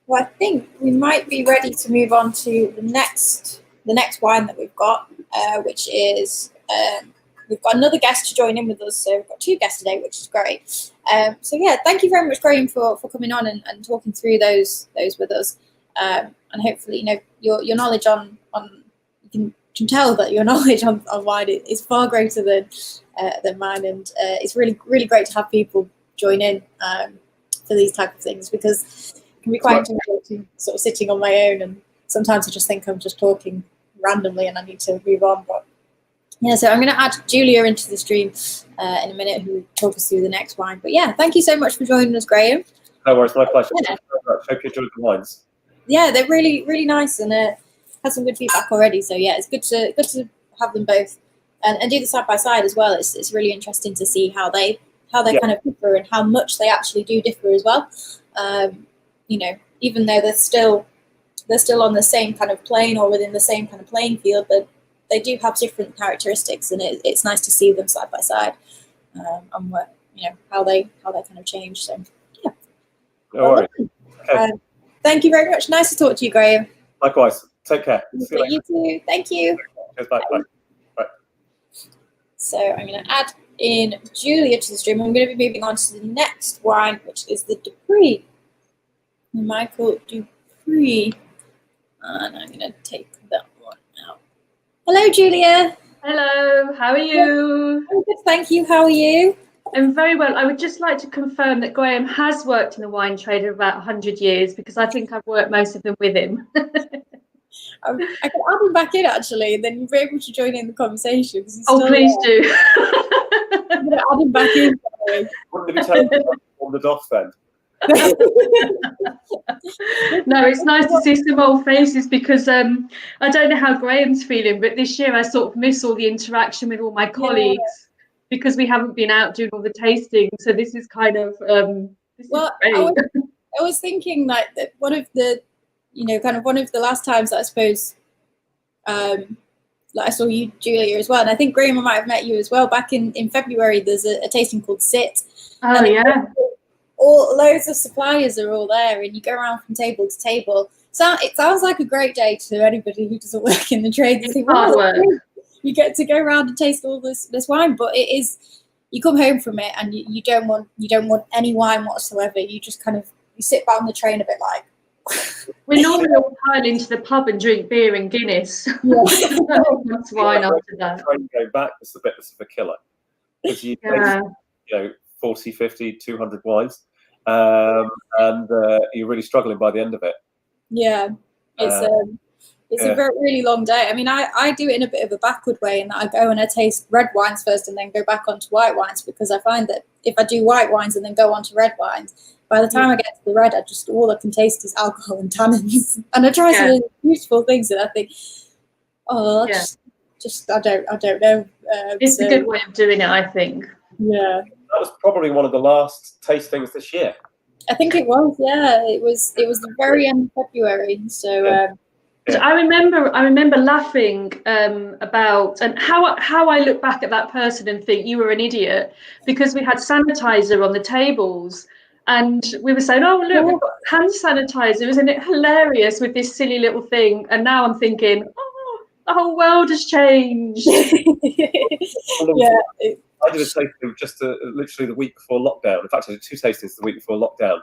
Well, I think we might be ready to move on to the next wine that we've got, which is we've got another guest to join in with us. So we've got 2 guests today, which is great. So yeah, thank you very much, Graham, for coming on and talking through those with us. And hopefully, your knowledge on you can tell that your knowledge on wine is far greater than mine, and it's really great to have people join in for these type of things, because it can be quite intimidating sort of sitting on my own, and sometimes I just think I'm just talking randomly and I need to move on. But yeah, so I'm going to add Julia into the stream in a minute, who will talk us through the next wine. But yeah, thank you so much for joining us, Graham. No worries, my pleasure. Yeah. Hope you enjoyed the wines. Yeah, they're really nice, and had some good feedback already. So yeah, it's good to have them both and do the side by side as well. It's really interesting to see how they kind of differ and how much they actually do differ as well. Even though they're still on the same kind of plane or within the same kind of playing field, but they do have different characteristics, and it's nice to see them side by side, and what how they kind of change. So yeah. No worries. Okay. Thank you very much. Nice to talk to you, Graham. Likewise. Take care. You too. Thank you. Cheers, bye. Bye. So I'm going to add in Julia to the stream. I'm going to be moving on to the next wine, which is the DUPRE. Michael DUPRE. And I'm going to take that one out. Hello, Julia. Hello. How are you? I'm good, thank you. How are you? I'm very well. I would just like to confirm that Graham has worked in the wine trade for about 100 years, because I think I've worked most of them with him. I can add him back in, actually, and then you'll be able to join in the conversation. Please do. I'm going to add him back in. Wouldn't it be terrible on the doff then? No, it's nice to see some old faces, because I don't know how Graham's feeling, but this year I sort of miss all the interaction with all my colleagues. Yeah. Because we haven't been out doing all the tasting, so this is kind of is great. I was thinking that one of the last times that I suppose I saw you, Julia, as well, and I think Graham, I might have met you as well back in February. There's a tasting called Sit. Oh yeah. Loads of suppliers are all there, and you go around from table to table. So it sounds like a great day to anybody who doesn't work in the trade. They think, hard work. You get to go around and taste all this wine, but it is, you come home from it and you don't want any wine whatsoever. You just kind of sit back on the train a bit like. We normally all pile into the pub and drink beer and Guinness. Yeah. That's wine after that. Going back, it's a bit of a killer, because you taste, 40, 50, 200 wines, and you're really struggling by the end of it. Yeah, it's a really long day. I mean, I do it in a bit of a backward way, in that I go and I taste red wines first and then go back onto white wines, because I find that if I do white wines and then go on to red wines, by the time I get to the red, all I can taste is alcohol and tannins. And I try some beautiful things, and I think, I don't know. It's a good way of doing it, I think. Yeah. That was probably one of the last tastings this year. I think it was. Yeah, it was the very end of February. So. Yeah. So I remember laughing about, and how I look back at that person and think you were an idiot, because we had sanitizer on the tables, and we were saying, oh look, we've got hand sanitizer, isn't it hilarious with this silly little thing? And now I'm thinking, oh, the whole world has changed. Yeah. I did a tasting just literally the week before lockdown. In fact, I did 2 tastings the week before lockdown.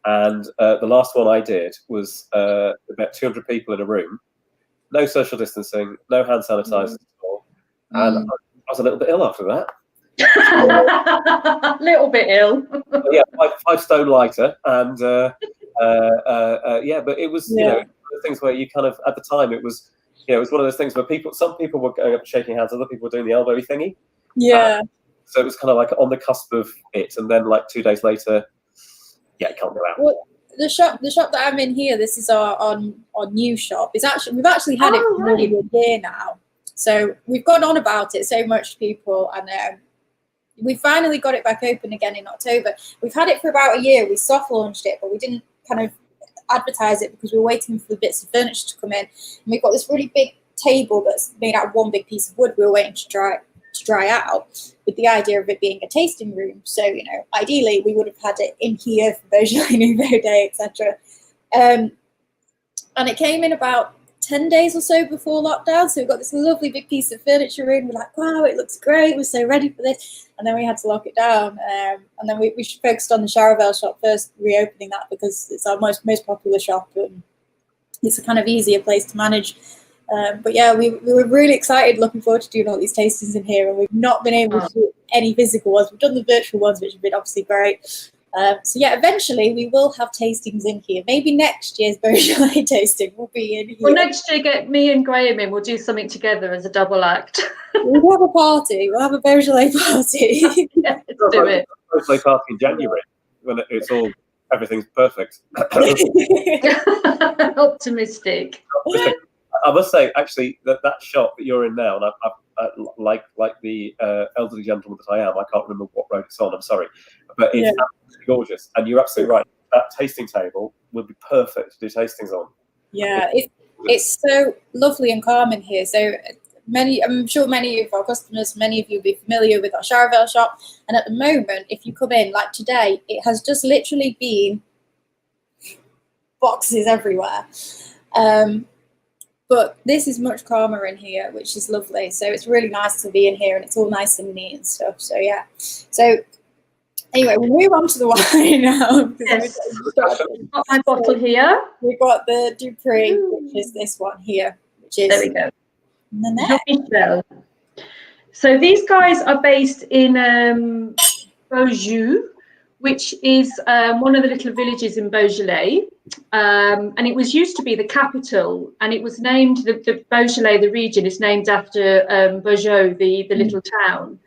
And the last one I did was about 200 people in a room, no social distancing, no hand sanitizer at all. And I was a little bit ill after that. A little bit ill. Yeah, 5 stone lighter. And but it was, the things where you kind of, at the time, it was, it was one of those things where some people were going up and shaking hands, other people were doing the elbow thingy. Yeah. So it was kind of like on the cusp of it, and then like 2 days later, yeah, it can't go out. Well, the shop that I'm in here, this is our new shop. We've actually had it for more than a year now. So we've gone on about it so much to people, and we finally got it back open again in October. We've had it for about a year. We soft launched it, but we didn't kind of advertise it because we were waiting for the bits of furniture to come in. And we've got this really big table that's made out of one big piece of wood. We were waiting to dry out, with the idea of it being a tasting room. So, ideally we would have had it in here for Beaujolais Nouveau Day, etc. And it came in about 10 days or so before lockdown. So we've got this lovely big piece of furniture in. We're like, wow, it looks great. We're so ready for this. And then we had to lock it down. And then we focused on the Charavel shop first, reopening that because it's our most popular shop and it's a kind of easier place to manage. But yeah, we were really excited, looking forward to doing all these tastings in here, and we've not been able to do any physical ones. We've done the virtual ones, which have been obviously great. So yeah, eventually we will have tastings in here. Maybe next year's Beaujolais tasting will be in here. Well, next year get me and Graham in. We'll do something together as a double act. We'll have a party. We'll have a Beaujolais party. Yeah, let's do it. Beaujolais party in January when everything's perfect. Optimistic. I must say, actually, that shop that you're in now, and I like the elderly gentleman that I am, I can't remember what road it's on. I'm sorry, but it's absolutely gorgeous. And you're absolutely right. That tasting table would be perfect to do tastings on. Yeah, it's so lovely and calm in here. So I'm sure many of our customers, many of you will be familiar with our Charavel shop. And at the moment, if you come in, like today, it has just literally been boxes everywhere. But this is much calmer in here, which is lovely. So it's really nice to be in here, and it's all nice and neat and stuff. So yeah. So anyway, we'll move on to the wine now. Yes. Got my bottle here. We've got the DUPRE, which is this one here. Which is there we go. Nanette. So these guys are based in Beaujolais, which is one of the little villages in Beaujolais. And it was used to be the capital, and it was named, the Beaujolais, the region, is named after Beaujolais, the little town.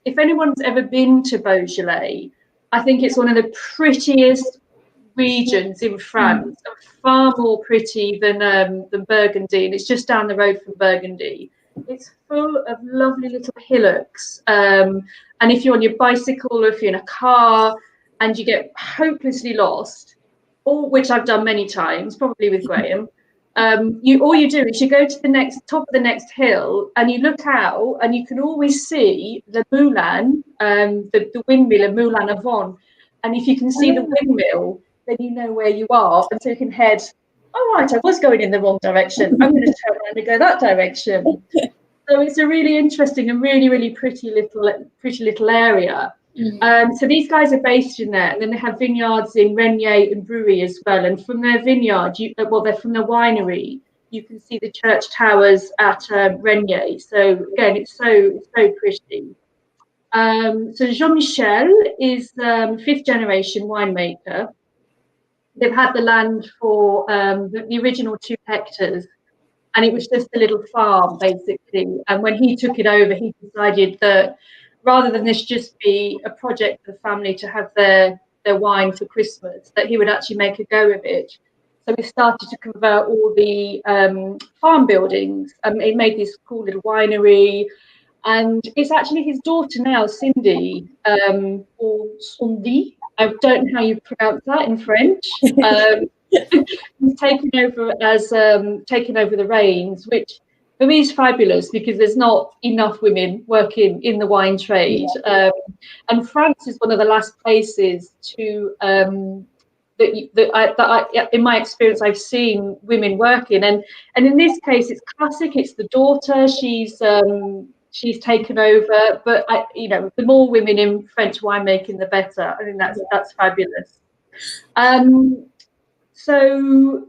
If anyone's ever been to Beaujolais, I think it's one of the prettiest regions in France, far more pretty than Burgundy, and it's just down the road from Burgundy. It's full of lovely little hillocks, and if you're on your bicycle or if you're in a car and you get hopelessly lost, which I've done many times, probably with Graham, all you do is you go to the top of the next hill and you look out and you can always see the Moulin, the windmill, Moulin à Vent. And if you can see the windmill, then you know where you are, and so you can head, oh right, I was going in the wrong direction, I'm going to turn around and go that direction. So it's a really interesting and really, really pretty little area. So these guys are based in there, and then they have vineyards in Renier and Bruy as well. And from their vineyard, they're from the winery, you can see the church towers at Renier. So again, it's so pretty. So Jean-Michel is 5th generation winemaker. They've had the land for the original 2 hectares, and it was just a little farm basically. And when he took it over, he decided that rather than this just be a project for the family to have their wine for Christmas, that he would actually make a go of it. So we started to convert all the farm buildings, and he made this cool little winery. And it's actually his daughter now, Cindy, or Cindy. I don't know how you pronounce that in French. He's taken over the reins, which for me is fabulous because there's not enough women working in the wine trade. And France is one of the last places to that in my experience I've seen women working, and in this case it's classic. It's the daughter. She's taken over, but the more women in French winemaking, the better. I think that's fabulous. So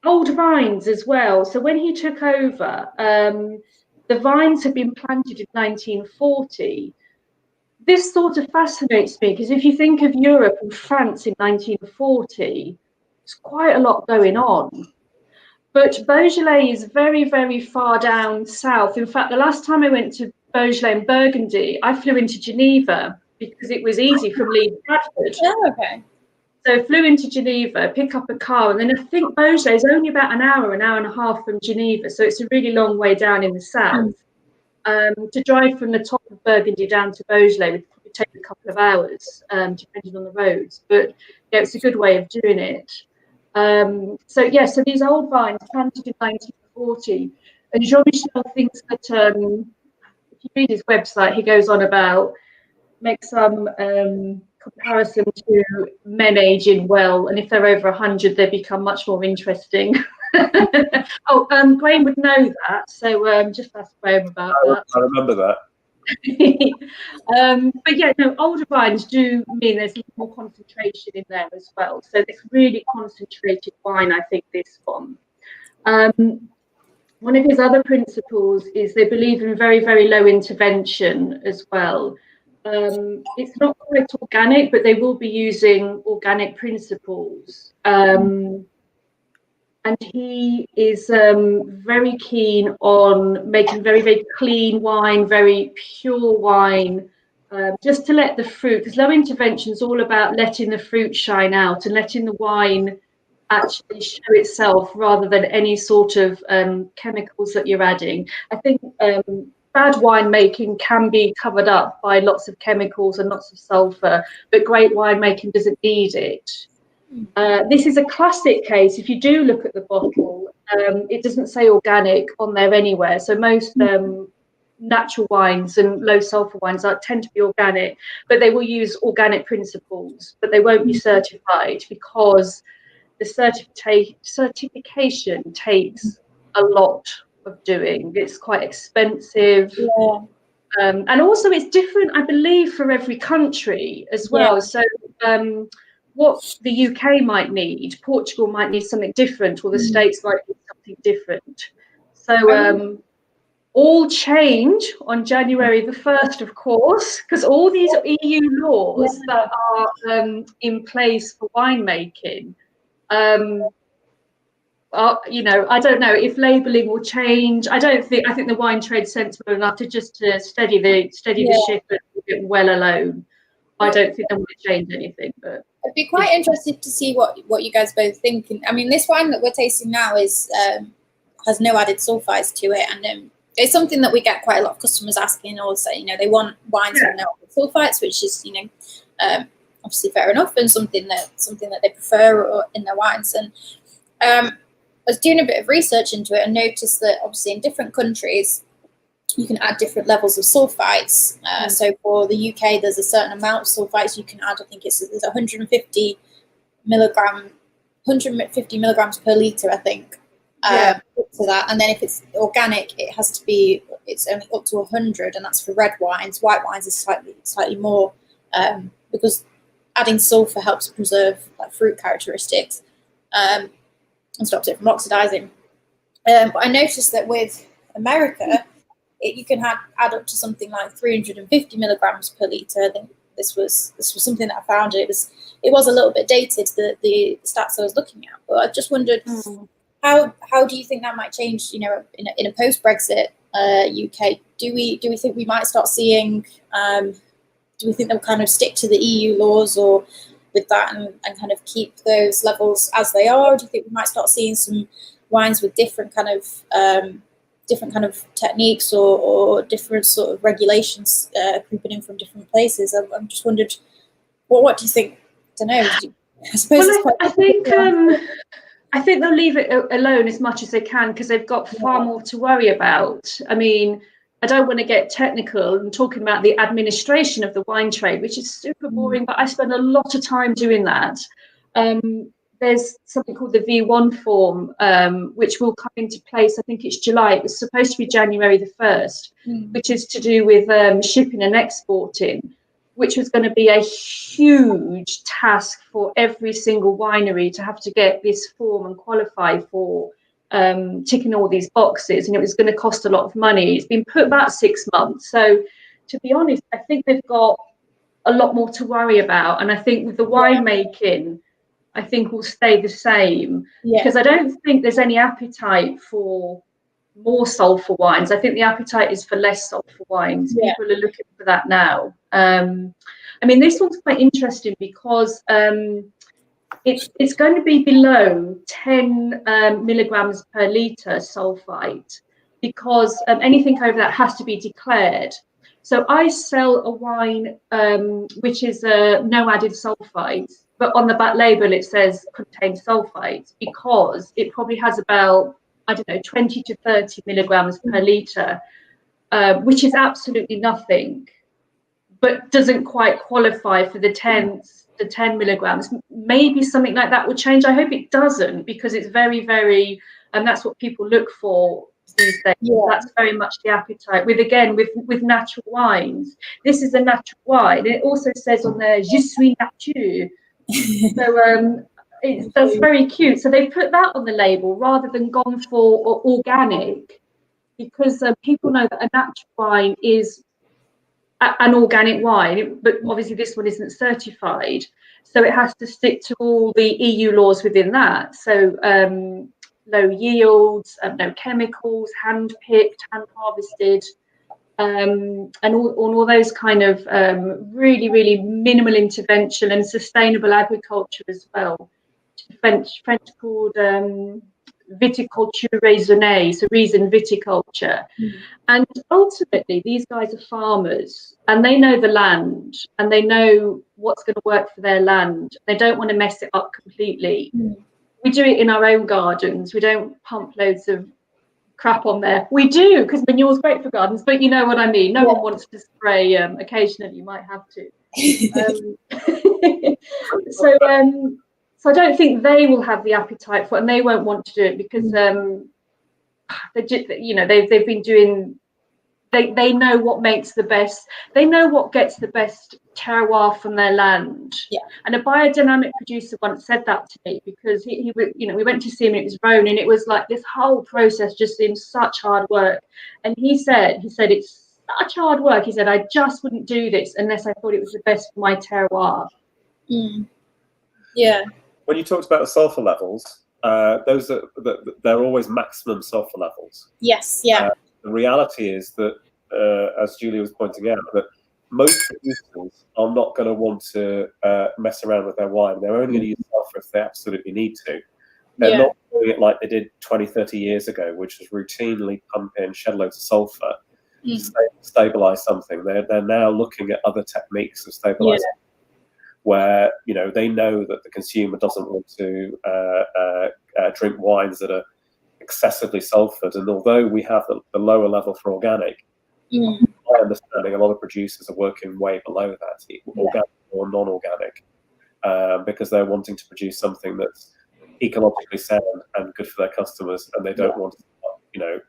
old vines as well. So when he took over, the vines had been planted in 1940. This sort of fascinates me because if you think of Europe and France in 1940, There's quite a lot going on. But Beaujolais is very, very far down south. In fact, the last time I went to Beaujolais in Burgundy, I flew into Geneva because it was easy from Leeds to Bradford. Oh, okay. So I flew into Geneva, pick up a car, and then I think Beaujolais is only about an hour and a half from Geneva. So it's a really long way down in the south. To drive from the top of Burgundy down to Beaujolais would probably take a couple of hours, depending on the roads. But yeah, it's a good way of doing it. So these old vines planted in 1940, and Jean-Michel thinks that if you read his website, he goes on about make some comparison to men aging well, and if they're over 100, they become much more interesting. Graham would know that, so just ask Graham about that. I remember that. But yeah, no, older vines do mean there's more concentration in there as well. So it's really concentrated wine, I think, this one. One of his other principles is they believe in very, very low intervention as well. It's not quite organic, but they will be using organic principles. And he is very keen on making very, very clean wine, very pure wine, just to let the fruit, because low intervention is all about letting the fruit shine out and letting the wine actually show itself rather than any sort of chemicals that you're adding. I think bad winemaking can be covered up by lots of chemicals and lots of sulfur, but great winemaking doesn't need it. This is a classic case. If you do look at the bottle, it doesn't say organic on there anywhere. So most natural wines and low sulfur wines tend to be organic, but they will use organic principles, but they won't be certified because the certification takes a lot of doing. It's quite expensive. Yeah. And also it's different, I believe, for every country as well. Yeah. So what the UK might need, Portugal might need something different, or the States might need something different. So all change on January the 1st, of course, because all these EU laws that are in place for winemaking, I don't know if labelling will change. I think the wine trade's sensible enough to just steady the ship and leave it well alone. I don't think they want to change anything, but I'd be quite interested to see what you guys both think. I mean, this wine that we're tasting now is has no added sulfites to it, and it's something that we get quite a lot of customers asking. Also, they want wines with no added sulfites, which is obviously fair enough, and something that they prefer in their wines. And I was doing a bit of research into it and noticed that obviously in different countries you can add different levels of sulfites. So for the UK, there's a certain amount of sulfites you can add. I think there's 150 milligrams per litre, I think, up to that. And then if it's organic, it's only up to 100, and that's for red wines. White wines is slightly more, because adding sulfur helps preserve fruit characteristics and stops it from oxidizing. But I noticed that with America, you can add up to something like 350 milligrams per litre. I think this was something that I found. It was a little bit dated, the stats I was looking at. But I just wondered how do you think that might change? In a post-Brexit UK, do we think we might start seeing? Do we think they'll kind of stick to the EU laws or with that and kind of keep those levels as they are? Or do you think we might start seeing some wines with different kind of techniques or different sort of regulations creeping in from different places? I'm just wondered, what do you think? I don't know. I suppose I think they'll leave it alone as much as they can because they've got far more to worry about. I mean, I don't want to get technical and talking about the administration of the wine trade, which is super boring, but I spend a lot of time doing that. There's something called the V1 form, which will come into place. I think it's July. It was supposed to be January the 1st, which is to do with shipping and exporting, which was going to be a huge task for every single winery to have to get this form and qualify for ticking all these boxes. And it was going to cost a lot of money. It's been put back 6 months. So to be honest, I think they've got a lot more to worry about. And I think with the winemaking, I think will stay the same, because I don't think there's any appetite for more sulphur wines. I think the appetite is for less sulphur wines. People are looking for that now. I mean, this one's quite interesting because it's going to be below 10 milligrams per litre sulphite, because anything over that has to be declared. So I sell a wine which is no added sulphites, but on the back label it says contains sulphites, because it probably has about, I don't know, 20 to 30 milligrams per litre, which is absolutely nothing, but doesn't quite qualify for the 10 milligrams. Maybe something like that will change. I hope it doesn't, because it's very, very, and that's what people look for these days. That's very much the appetite with natural wines. This is a natural wine. It also says on there, "Je suis nature." So that's very cute. So they put that on the label rather than gone for organic, because people know that a natural wine is an organic wine, but obviously this one isn't certified, so it has to stick to all the EU laws within that. So low yields, no chemicals, hand picked, hand harvested, and all those kind of really, really minimal intervention and sustainable agriculture as well. French called viticulture raisonnée, so reasoned viticulture. And ultimately these guys are farmers, and they know the land, and they know what's going to work for their land. They don't want to mess it up completely. We do it in our own gardens. We don't pump loads of crap on there. We do, because manure's great for gardens, but you know what I mean. No one wants to spray. Occasionally you might have to. So I don't think they will have the appetite for it, and they won't want to do it, because they've been doing. They know what makes the best. They know what gets the best terroir from their land. And a biodynamic producer once said that to me, because he we went to see him in his Rhone, and it was like this whole process just seemed such hard work. And he said it's such hard work. He said, I just wouldn't do this unless I thought it was the best for my terroir. When you talked about the sulfur levels, those they're always maximum sulfur levels. The reality is that, as Julia was pointing out, that most producers are not going to want to mess around with their wine. They're only going to use sulfur if they absolutely need to. They're not doing it like they did 20, 30 years ago, which was routinely pump in shed loads of sulfur to stabilize something. They're now looking at other techniques of stabilizing, where they know that the consumer doesn't want to drink wines that are excessively sulfured. And although we have the lower level for organic, my understanding, a lot of producers are working way below that, organic or non-organic, because they're wanting to produce something that's ecologically sound and good for their customers, and they don't want to,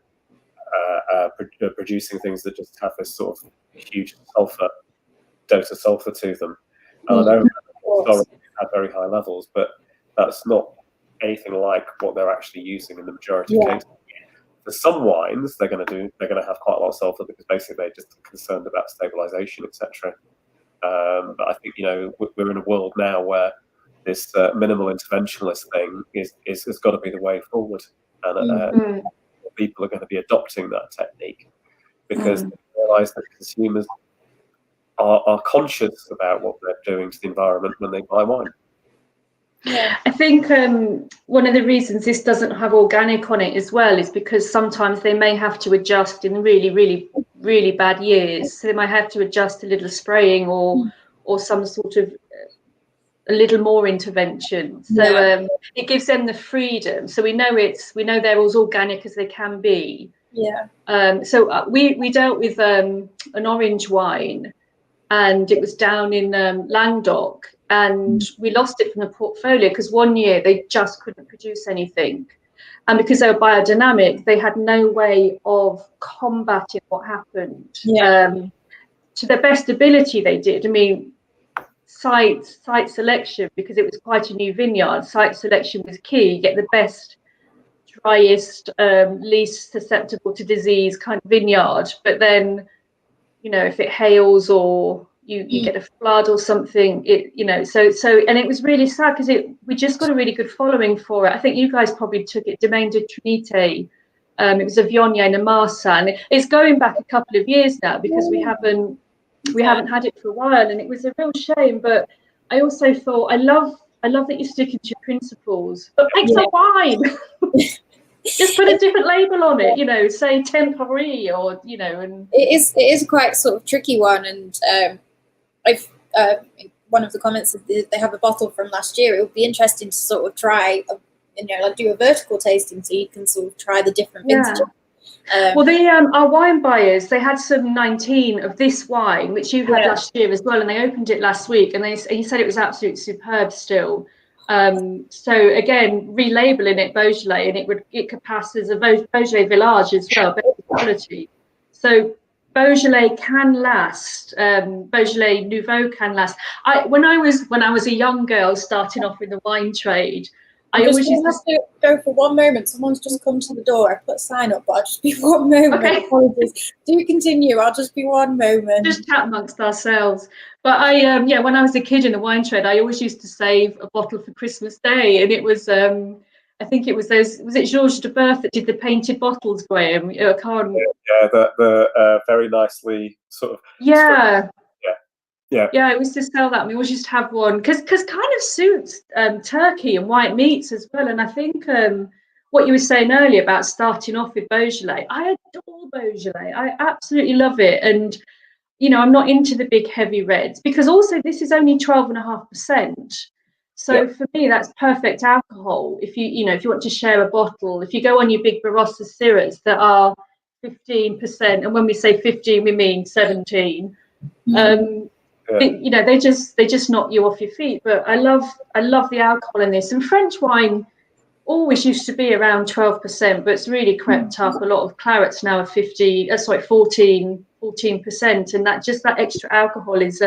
producing things that just have this sort of huge dose of sulfur to them. And I know historically had very high levels, but that's not anything like what they're actually using in the majority of cases. For some wines, they're going to have quite a lot of sulfur, because basically they're just concerned about stabilization, etc. But I think we're in a world now where this minimal interventionist thing has got to be the way forward, and people are going to be adopting that technique, because they realise that consumers are conscious about what they're doing to the environment when they buy wine. I think one of the reasons this doesn't have organic on it as well is because sometimes they may have to adjust in really, really, really bad years. So they might have to adjust a little spraying or some sort of a little more intervention. So it gives them the freedom. So we know they're as organic as they can be. So we dealt with an orange wine, and it was down in Languedoc, and we lost it from the portfolio because one year they just couldn't produce anything, and because they were biodynamic, they had no way of combating what happened. To their best ability, they did. I mean, site selection, because it was quite a new vineyard. Site selection was key. You get the best, driest, least susceptible to disease kind of vineyard. But then, if it hails or you get a flood or something, so and it was really sad because we just got a really good following for it. I think you guys probably took it Domaine de Trinité. It was a Viognier and a Marsa, and it's going back a couple of years now because we haven't had it for a while, and it was a real shame. But I also thought I love that you're sticking to your principles, but make some wine. Just put a different label on it, say temporary or and it is quite sort of tricky one. And I've one of the comments that they have a bottle from last year. It would be interesting to sort of try, like do a vertical tasting so you can sort of try the different vintages. Well, our wine buyers, they had some 19 of this wine, which you had last year as well, and they opened it last week, and he said it was absolutely superb still. So again, relabeling it Beaujolais, and it could pass as a Beaujolais Village as well, better quality. So Beaujolais can last. Beaujolais Nouveau can last. When I was a young girl starting off in the wine trade, I always used to go for one moment. Someone's just come to the door. I put a sign up, but I'll just be one moment. Okay. Apologies. Do continue. I'll just be one moment. Just chat amongst ourselves. But when I was a kid in the wine trade, I always used to save a bottle for Christmas Day, and it was I think it was was it Georges de Berth that did the painted bottles, Graham? I can't. Yeah, the very nicely sort of. Yeah, it was to sell that. We always used to have one because kind of suits turkey and white meats as well. And I think what you were saying earlier about starting off with Beaujolais, I adore Beaujolais. I absolutely love it. And I'm not into the big heavy reds because also this is only 12.5%. So for me, that's perfect alcohol. If you want to share a bottle, if you go on your big Barossa Syrahs that are 15%, and when we say 15, we mean 17. They just knock you off your feet. But I love the alcohol in this. And French wine always used to be around 12%, but it's really crept up. A lot of clarets now are 14%, and that extra alcohol is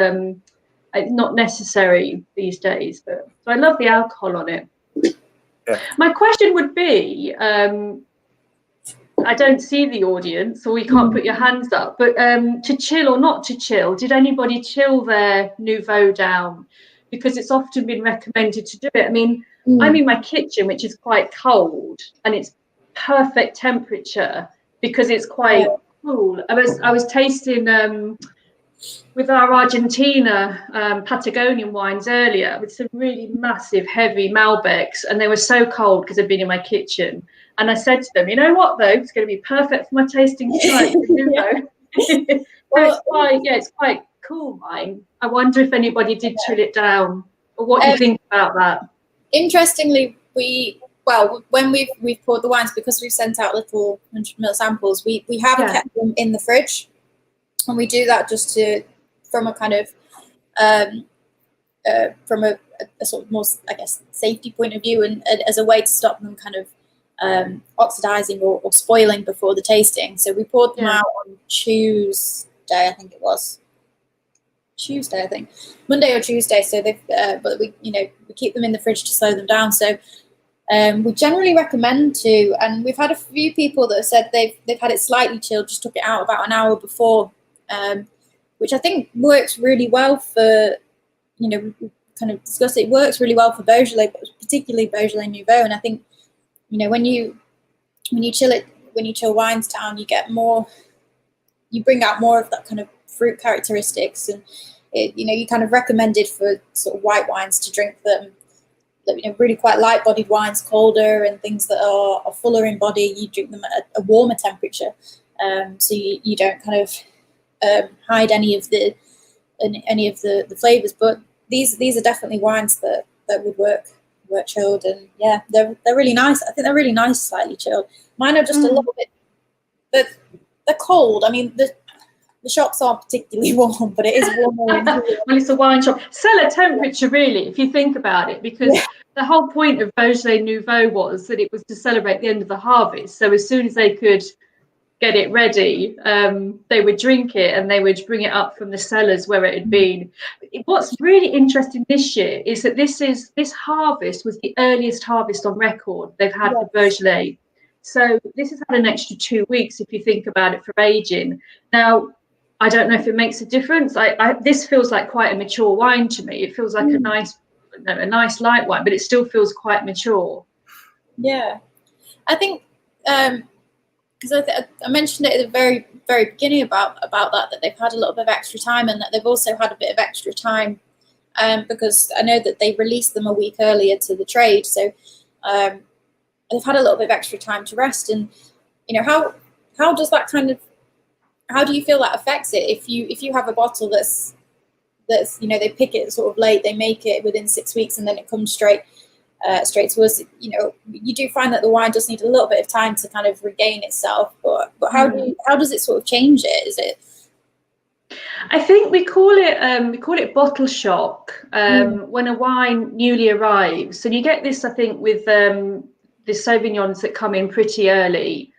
not necessary these days. But so I love the alcohol on it. Yeah. My question would be, I don't see the audience, or you can't put your hands up, but to chill or not to chill, did anybody chill their Nouveau down? Because it's often been recommended to do it. I mean, I'm in my kitchen, which is quite cold, and it's perfect temperature because it's quite cool. I was tasting with our Argentina Patagonian wines earlier with some really massive, heavy Malbecs, and they were so cold because they'd been in my kitchen. And I said to them, you know what, though, it's going to be perfect for my tasting tonight. It's quite cool wine. I wonder if anybody did chill it down, or what you think about that. Interestingly, when we've poured the wines, because we've sent out little 100ml samples, we have kept them in the fridge, and we do that just from a kind of from a sort of more, I guess, safety point of view, and as a way to stop them kind of oxidizing or spoiling before the tasting. So we poured them out on Tuesday, I think it was. Monday or Tuesday. So they've but we keep them in the fridge to slow them down. So we generally recommend to, and we've had a few people that have said they've had it slightly chilled, just took it out about an hour before, which I think works really well for, we kind of discussed it works really well for Beaujolais, but particularly Beaujolais Nouveau. And I think, when you chill wines down, you bring out more of that kind of fruit characteristics, and you kind of recommended for sort of white wines to drink them, really quite light-bodied wines, colder, and things that are fuller in body. You drink them at a warmer temperature, so you don't kind of hide any of the flavors. But these are definitely wines that would work chilled, and they're really nice. I think they're really nice, slightly chilled. Mine are just a little bit. They're cold. I mean, the shops aren't particularly warm, but it is warmer in here. Well, it's a wine shop. Cellar temperature, really, if you think about it, because the whole point of Beaujolais Nouveau was that it was to celebrate the end of the harvest. So as soon as they could get it ready, they would drink it, and they would bring it up from the cellars where it had been. What's really interesting this year is that this harvest was the earliest harvest on record they've had for Beaujolais. So this has had an extra 2 weeks if you think about it for aging. Now, I don't know if it makes a difference. This feels like quite a mature wine to me. It feels like a nice light wine, but it still feels quite mature. Yeah, I think because I mentioned it at the very beginning about that they've had a little bit of extra time, and that they've also had a bit of extra time because I know that they released them a week earlier to the trade, so they've had a little bit of extra time to rest. And how does that how do you feel that affects it if you have a bottle that's they pick it sort of late, they make it within 6 weeks, and then it comes straight to us? You do find that the wine does need a little bit of time to kind of regain itself, but how does it sort of change it? Is it? I think we call it bottle shock when a wine newly arrives. And you get this, I think, with the Sauvignons that come in pretty early,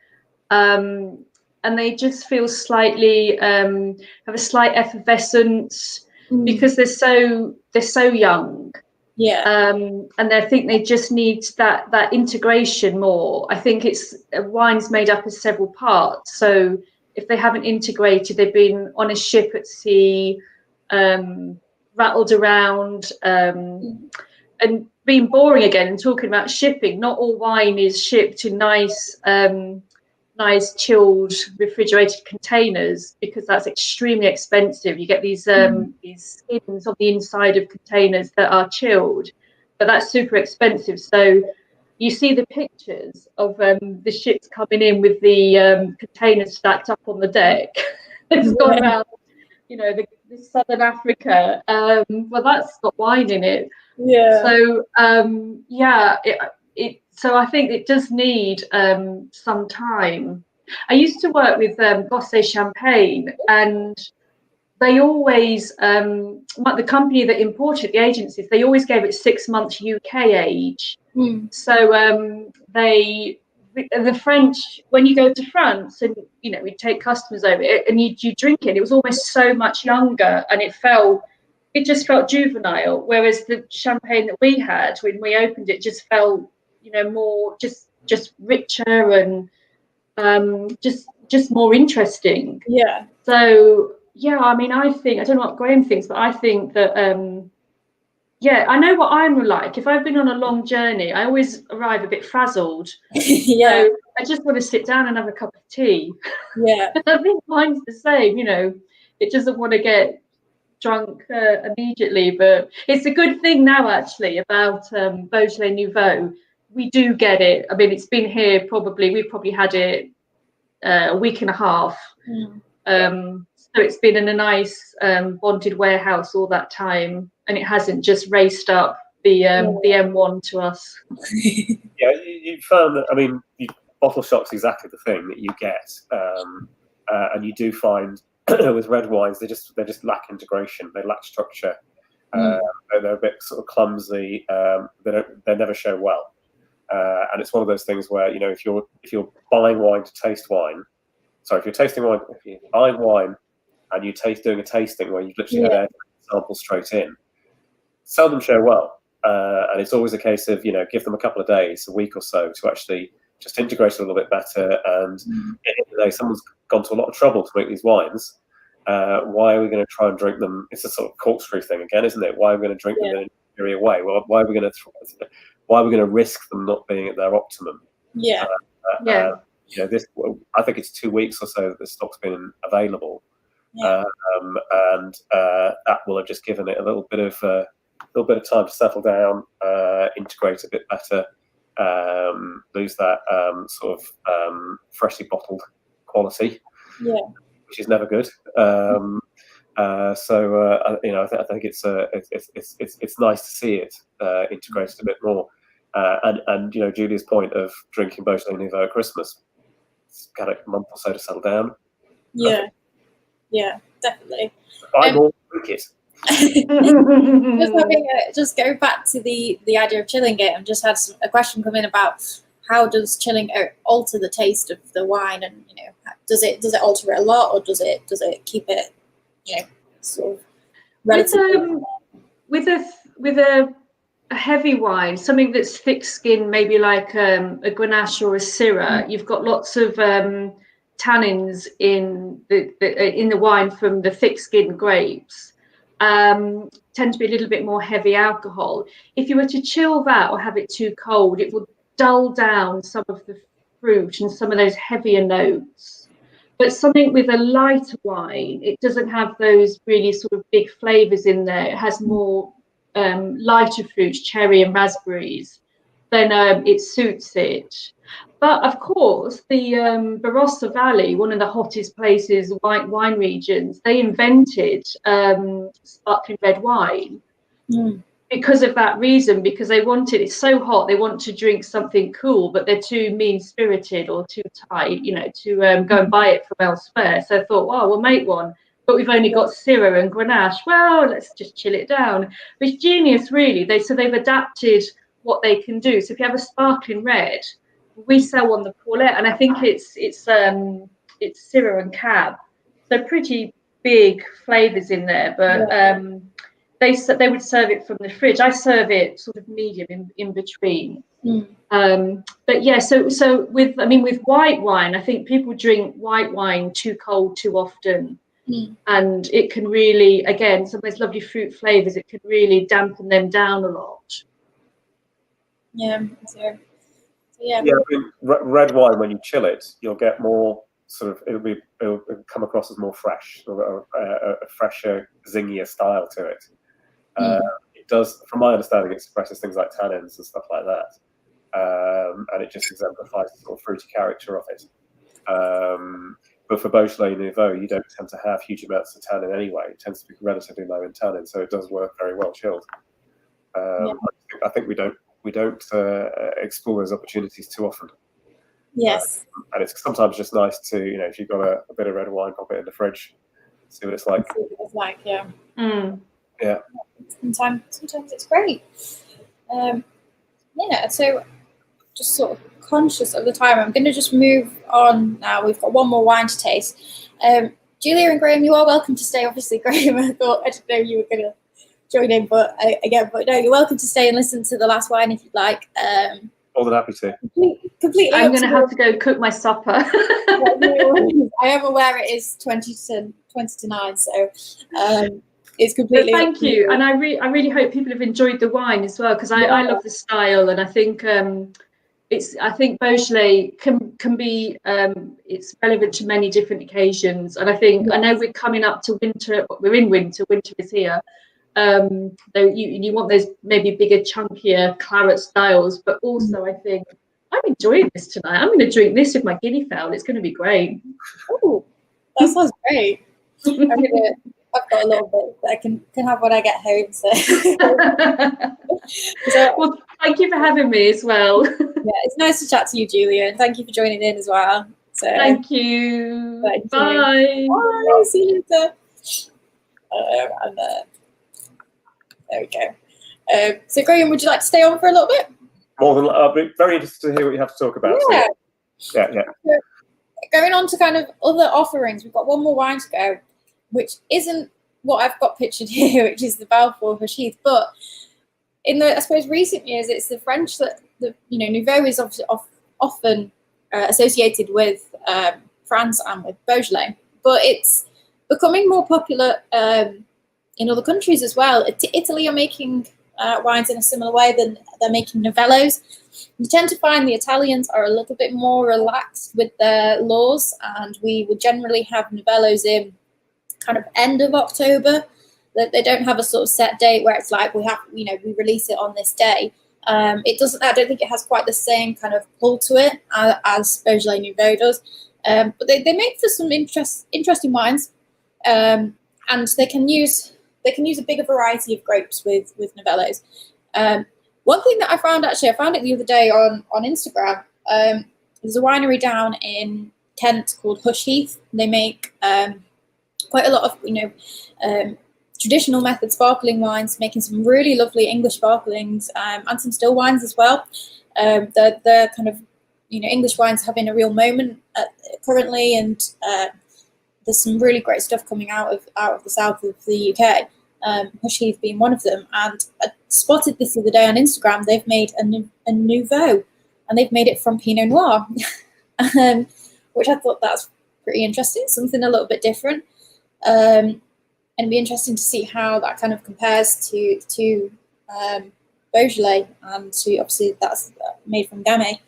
and they just feel slightly have a slight effervescence because they're so young. Yeah. And I think they just need that integration more. I think wine's made up of several parts. So if they haven't integrated, they've been on a ship at sea, rattled around, and being boring again and talking about shipping. Not all wine is shipped in nice chilled refrigerated containers, because that's extremely expensive. You get these skins on the inside of containers that are chilled, but that's super expensive. So you see the pictures of the ships coming in with the containers stacked up on the deck. It's gone around, the Southern Africa. Well, that's got wine in it. Yeah. So so I think it does need some time. I used to work with Bosse Champagne, and they always, the company that imported the agencies, they always gave it 6 months UK age. So the French, when you go to France and we take customers over it and you drink it was almost so much younger, and it just felt juvenile, whereas the champagne that we had when we opened it just felt more just richer and just more interesting. Yeah. So I mean, I don't know what Graham thinks, but I think that I know what I'm like. If I've been on a long journey, I always arrive a bit frazzled. Yeah. So I just want to sit down and have a cup of tea. Yeah. I think mine's the same. It doesn't want to get drunk immediately, but it's a good thing now actually about Beaujolais Nouveau. We do get it. I mean, it's been here we've probably had it a week and a half. So it's been in a nice bonded warehouse all that time, and it hasn't just raced up the M1 to us. Yeah, you found that. I mean, bottle shock's exactly the thing that you get, and you do find with red wines they just lack integration. They lack structure. They're a bit sort of clumsy. They never show well. And it's one of those things where if you're buying wine to taste wine, if you're buying wine and you're doing a tasting where you've literally had samples straight in, seldom show well. And it's always a case of give them a couple of days, a week or so, to actually just integrate it a little bit better. And at the end of the day, someone's gone to a lot of trouble to make these wines. Why are we going to try and drink them? It's a sort of corkscrew thing again, isn't it? Why are we going to drink them in an inferior way? Well, why are we going to risk them not being at their optimum? Yeah. I think it's 2 weeks or so that the stock's been available, and that will have just given it a little bit of time to settle down, integrate a bit better, lose that sort of freshly bottled quality, which is never good. I think it's nice to see it integrated a bit more. And Julia's point of drinking Beaujolais Nouveau at Christmas, it's got a month or so to settle down. Yeah, definitely. I will drink it. Just go back to the idea of chilling it. I've just had a question come in about how does chilling alter the taste of the wine, and does it alter it a lot, or does it keep it sort of relatively with a heavy wine, something that's thick skinned, maybe like a Grenache or a Syrah, you've got lots of tannins in the wine from the thick-skinned grapes tend to be a little bit more heavy alcohol. If you were to chill that or have it too cold, it will dull down some of the fruit and some of those heavier notes. But something with a lighter wine, it doesn't have those really sort of big flavors in there. It has more lighter fruits, cherry and raspberries, then it suits it. But of course, the Barossa Valley, one of the hottest places, white wine regions, they invented sparkling red wine because of that reason, because they wanted, it's so hot, they want to drink something cool, but they're too mean-spirited or too tight, you know, to go and buy it from elsewhere. So I thought, well, we'll make one. But we've only got Syrah and Grenache. Well, let's just chill it down. Which genius, really. They've adapted what they can do. So if you have a sparkling red, we sell on the Paulette, and I think it's Syrah and Cab. So pretty big flavors in there, but they would serve it from the fridge. I serve it sort of medium in between. But yeah, so with white wine, I think people drink white wine too cold too often. And it can really, again, some of those lovely fruit flavors, it can really dampen them down a lot. Yeah. So yeah. I mean, red wine, when you chill it, you'll get more sort of, it'll come across as more fresh, or a fresher, zingier style to it. It does, from my understanding, it suppresses things like tannins and stuff like that, and it just exemplifies the sort of fruity character of it. But for Beaujolais Nouveau, you don't tend to have huge amounts of tannin anyway. It tends to be relatively low in tannin, so it does work very well chilled. I think we don't explore those opportunities too often. Yes. And it's sometimes just nice to, you know, if you've got a bit of red wine, pop it in the fridge, see what it's like. See what it's like, yeah. Yeah. Sometimes it's great. Yeah, so just sort of conscious of the time, I'm going to just move on now. We've got one more wine to taste. Julia and Graham, you are welcome to stay. Obviously, Graham, I didn't know you were going to join in, but no, you're welcome to stay and listen to the last wine if you'd like. More than happy to. Completely. I'm going to have to go cook my supper. I am aware it is 20 to 9, so it's completely. But thank you, and I really hope people have enjoyed the wine as well, because I love the style, and I think I think Beaujolais can be it's relevant to many different occasions, and I think I know we're coming up to winter. We're in winter. Winter is here. Though you want those maybe bigger, chunkier claret styles, but also I think I'm enjoying this tonight. I'm going to drink this with my guinea fowl. It's going to be great. Oh, that sounds great. I've got a little bit that I can have when I get home. So. Well, thank you for having me as well. Yeah, it's nice to chat to you, Julia, and thank you for joining in as well. So thank you. Bye. Bye. See you later. And there we go. So Graham, would you like to stay on for a little bit? More than I'll be very interested to hear what you have to talk about. Yeah. So, yeah. So, going on to kind of other offerings, we've got one more wine to go, which isn't what I've got pictured here, which is the Balfour Hush Heath. But in the, I suppose, recent years, it's the French that Nouveau is often associated with France and with Beaujolais, but it's becoming more popular in other countries as well. Italy are making wines in a similar way than they're making Novellos. You tend to find the Italians are a little bit more relaxed with their laws, and we would generally have Novellos in kind of end of October. That they don't have a sort of set date where it's like we release it on this day. It doesn't. I don't think it has quite the same kind of pull to it as Beaujolais Nouveau does. But they make for some interesting wines, and they can use a bigger variety of grapes with Novellos. One thing that I found it the other day on Instagram. There's a winery down in Kent called Hush Heath. They make quite a lot of traditional method sparkling wines, making some really lovely English sparklings and some still wines as well. They're kind of English wines having a real moment currently, and there's some really great stuff coming out of the south of the UK. Hush Heath being one of them, and I spotted this the other day on Instagram. They've made a Nouveau, and they've made it from Pinot Noir, which I thought that's pretty interesting, something a little bit different. And it'd be interesting to see how that kind of compares to Beaujolais, and to, obviously that's made from Gamay.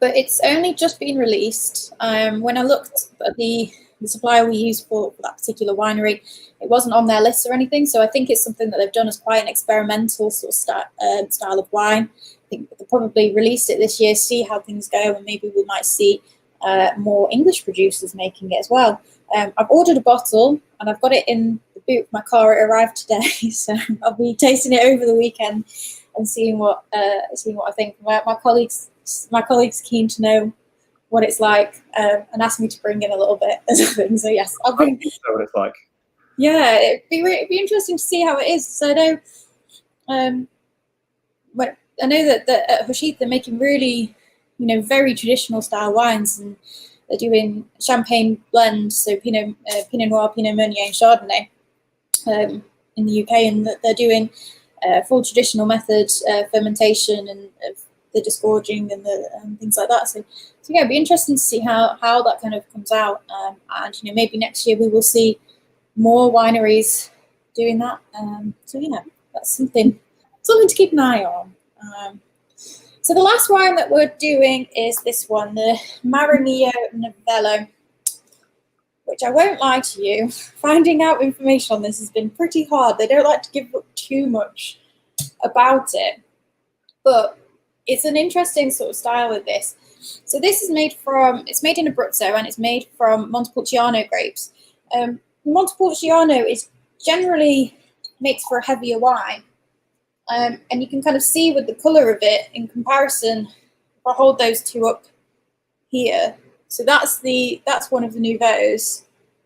But it's only just been released. When I looked at the supplier we used for that particular winery, it wasn't on their list or anything. So I think it's something that they've done as quite an experimental sort of style of wine. I think they'll probably release it this year, see how things go, and maybe we might see more English producers making it as well. I've ordered a bottle and I've got it in the boot of my car. It arrived today, so I'll be tasting it over the weekend and seeing what I think. My colleague's keen to know what it's like, and asked me to bring in a little bit as a thing. So yes, I'll bring. I know what it's like. Yeah, it'd be interesting to see how it is. So I know that at Hushit they're making really, very traditional style wines, and they're doing champagne blends, so Pinot Noir, Pinot Meunier, and Chardonnay in the UK, and that they're doing full traditional method fermentation and the disgorging and things like that. So yeah, it'd be interesting to see how that kind of comes out, and maybe next year we will see more wineries doing that. So yeah, that's something to keep an eye on. So the last wine that we're doing is this one, the Maranello Novello, which I won't lie to you, finding out information on this has been pretty hard. They don't like to give up too much about it, but it's an interesting sort of style of this. So this is made in Abruzzo, and it's made from Montepulciano grapes. Montepulciano is generally makes for a heavier wine. And you can kind of see with the colour of it in comparison, if I hold those two up here. So that's one of the Nouveaux,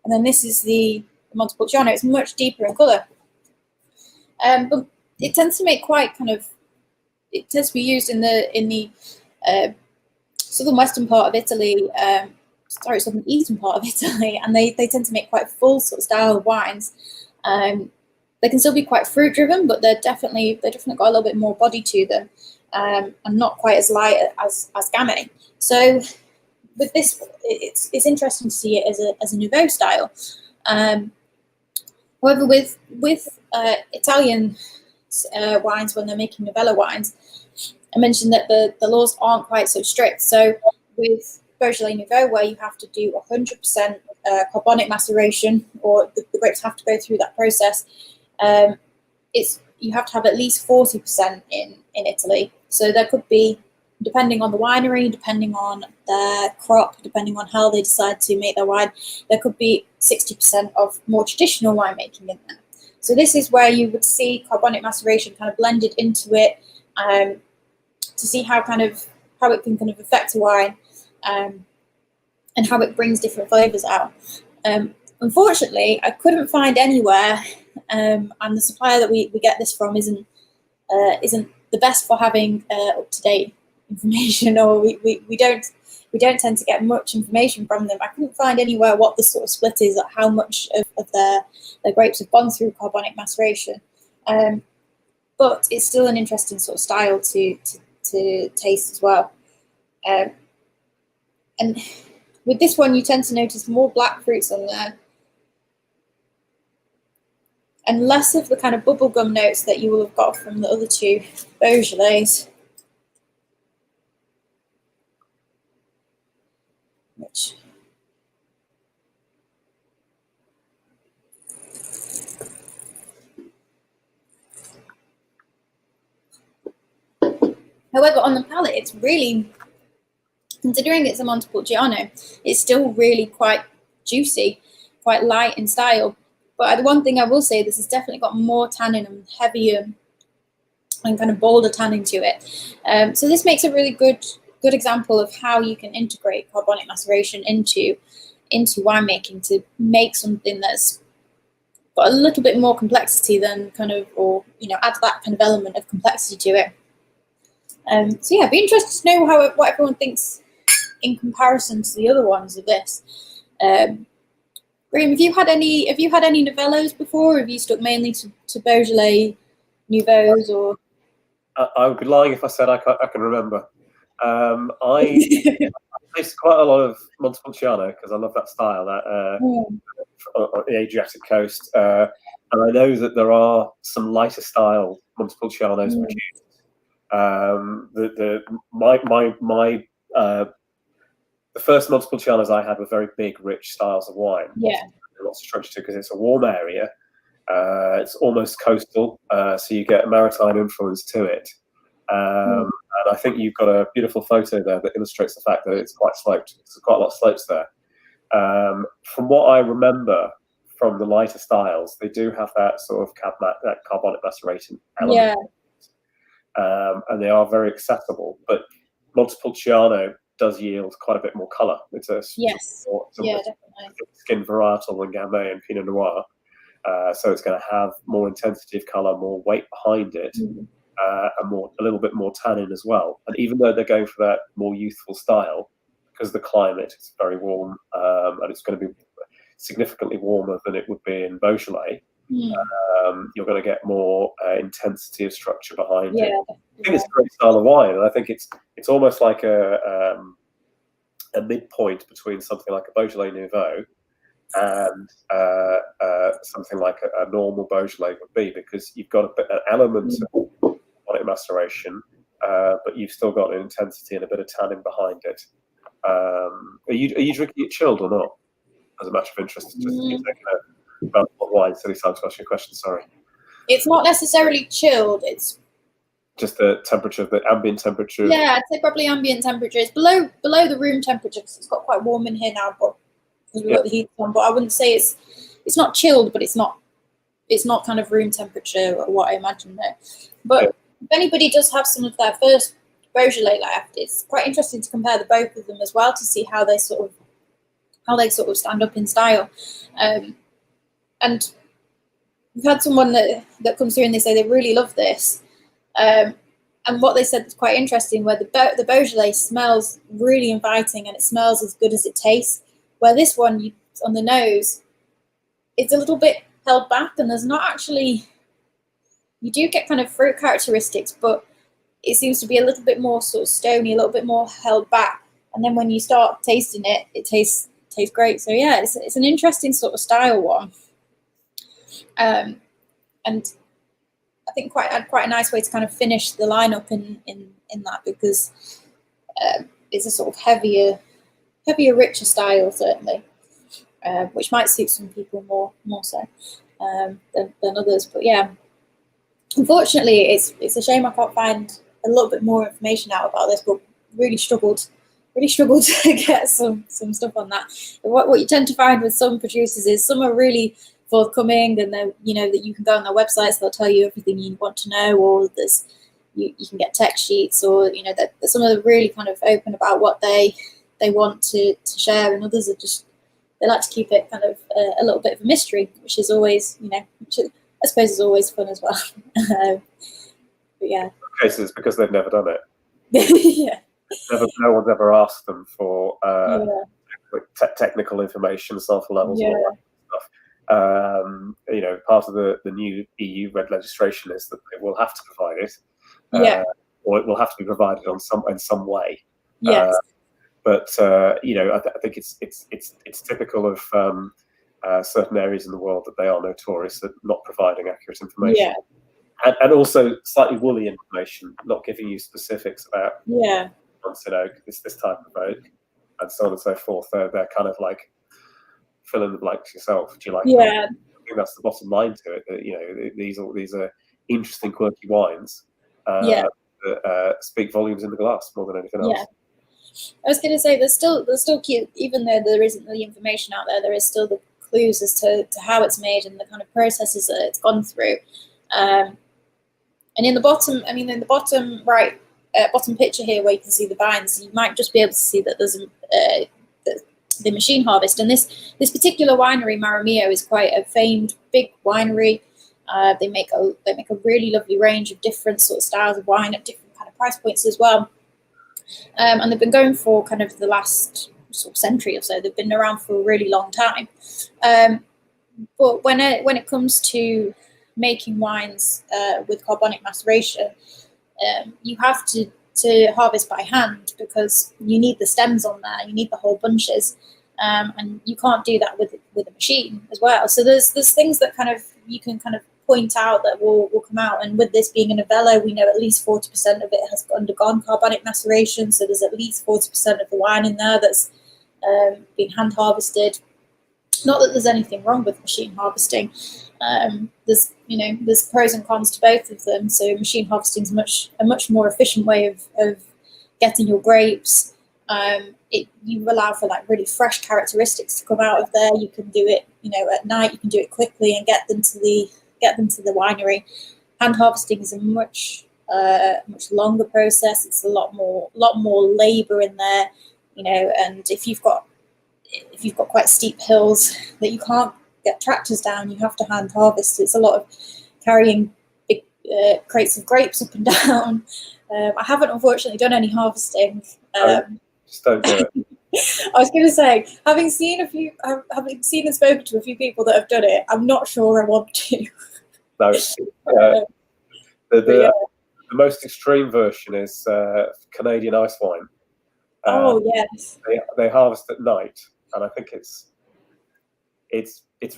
and then this is the Montepulciano. It's much deeper in colour. But it tends to make it tends to be used in the southern western part of Italy, southern eastern part of Italy, and they tend to make quite full sort of style of wines. They can still be quite fruit driven, but they're definitely got a little bit more body to them, and not quite as light as Gamay. So with this, it's interesting to see it as a Nouveau style. However, with Italian wines, when they're making Novello wines, I mentioned that the laws aren't quite so strict. So with Beaujolais Nouveau, where you have to do 100% carbonic maceration, or the grapes have to go through that process, you have to have at least 40% in Italy. So there could be, depending on the winery, depending on their crop, depending on how they decide to make their wine, there could be 60% of more traditional winemaking in there. So this is where you would see carbonic maceration kind of blended into it, to see how it can kind of affect a wine, and how it brings different flavours out. Unfortunately, I couldn't find anywhere, and the supplier that we get this from isn't the best for having up-to-date information, or we don't tend to get much information from them. I couldn't find anywhere what the sort of split is, how much of their grapes have gone through carbonic maceration. But it's still an interesting sort of style to taste as well. And with this one, you tend to notice more black fruits on there, and less of the kind of bubblegum notes that you will have got from the other two Beaujolais. However, on the palate, it's really, considering it's a Montepulciano, it's still really quite juicy, quite light in style. But the one thing I will say, this has definitely got more tannin and heavier and kind of bolder tannin to it. So this makes a really good example of how you can integrate carbonic maceration into winemaking to make something that's got a little bit more complexity than add that kind of element of complexity to it. So yeah, I'd be interested to know what everyone thinks in comparison to the other ones of this. Graham, have you had any Novellos before, or have you stuck mainly to Beaujolais Nouveaux? Or I would be lying if I said I can remember. I tasted quite a lot of Montepulciano because I love that style, on the Adriatic coast. And I know that there are some lighter style Montepulcianos produced. The first Montepulcianos I had were very big, rich styles of wine. Yeah. Lots of structure too, because it's a warm area. It's almost coastal, so you get a maritime influence to it. And I think you've got a beautiful photo there that illustrates the fact that it's quite sloped. There's quite a lot of slopes there. From what I remember from the lighter styles, they do have that sort of that carbonic maceration element. Yeah. And they are very accessible. But Montepulciano does yield quite a bit more colour. It's a definitely skin varietal than Gamay and Pinot Noir. So it's going to have more intensity of colour, more weight behind it, and a little bit more tannin as well. And even though they're going for that more youthful style, because the climate is very warm, and it's going to be significantly warmer than it would be in Beaujolais, you're going to get more intensity of structure behind it. I think it's a great style of wine, and I think it's almost like a midpoint between something like a Beaujolais Nouveau and something like a normal Beaujolais would be, because you've got an element of carbonic maceration, but you've still got an intensity and a bit of tannin behind it. Are you drinking it chilled or not? As a matter of interest, just to keep taking about wine. Silly time to ask you a question. Sorry. It's not necessarily chilled. It's just the temperature, the ambient temperature. Yeah, I'd say probably ambient temperature. It's below the room temperature because it's got quite warm in here now, but because we've got the heat on. But I wouldn't say it's not chilled, but it's not kind of room temperature or what I imagine there. But if anybody does have some of their first Beaujolais left, it's quite interesting to compare the both of them as well to see how they sort of stand up in style. And we've had someone that comes through and they say they really love this. And what they said was quite interesting, where the Beaujolais smells really inviting and it smells as good as it tastes, where this one, on the nose, it's a little bit held back, and there's not actually, you do get kind of fruit characteristics, but it seems to be a little bit more sort of stony, a little bit more held back. And then when you start tasting it, it tastes great. So yeah, it's an interesting sort of style one. And I think quite a nice way to kind of finish the lineup in that, because it's a sort of heavier, richer style certainly, which might suit some people more so than others. But yeah, unfortunately, it's a shame I can't find a little bit more information out about this, but really struggled to get some stuff on that. What you tend to find with some producers is some are really forthcoming, and that you can go on their websites, they'll tell you everything you want to know, or you can get text sheets, or that some are really kind of open about what they want to share, and others are just, they like to keep it kind of a little bit of a mystery, which is always, which I suppose is always fun as well. But yeah, cases because they've never done it. Yeah, no one's ever asked them for technical information, sample levels, and all that stuff. Part of the new EU red legislation is that they will have to provide it, or it will have to be provided in some way. Yes. But I think it's typical of certain areas in the world that they are notorious at not providing accurate information. Yeah. And also slightly woolly information, not giving you specifics about this type of oak, and so on and so forth. They're kind of like fill in the blanks yourself. Do you like? Yeah. I think that's the bottom line to it. That, these are interesting, quirky wines. That speak volumes in the glass more than anything else. Yeah. I was going to say there's still cute, even though there isn't the information out there. There is still the clues as to how it's made and the kind of processes that it's gone through. And in the bottom right, bottom picture here, where you can see the vines, you might just be able to see that there's the machine harvest. And this particular winery, Maramillo, is quite a famed big winery. They make a really lovely range of different sort of styles of wine at different kind of price points as well. And they've been going for kind of the last sort of century or so. They've been around for a really long time. But when it comes to making wines with carbonic maceration, you have to to harvest by hand because you need the stems on there, you need the whole bunches, and you can't do that with a machine as well. So there's things that kind of you can kind of point out that will come out. And with this being a novella, we know at least 40% of it has undergone carbonic maceration. So there's at least 40% of the wine in there that's been hand harvested. Not that there's anything wrong with machine harvesting. There's pros and cons to both of them. So machine harvesting is a much more efficient way of getting your grapes. You allow for like really fresh characteristics to come out of there. You can do it, at night. You can do it quickly and get them to the winery. Hand harvesting is a much longer process. It's a lot more labor in there, and if you've got quite steep hills that you can't get tractors down, you have to hand harvest. It's a lot of carrying big crates of grapes up and down. I haven't unfortunately done any harvesting. Just don't do it. I was going to say, having seen and spoken to a few people that have done it, I'm not sure I want to. No. The most extreme version is Canadian ice wine. Oh yes. They harvest at night, and I think it's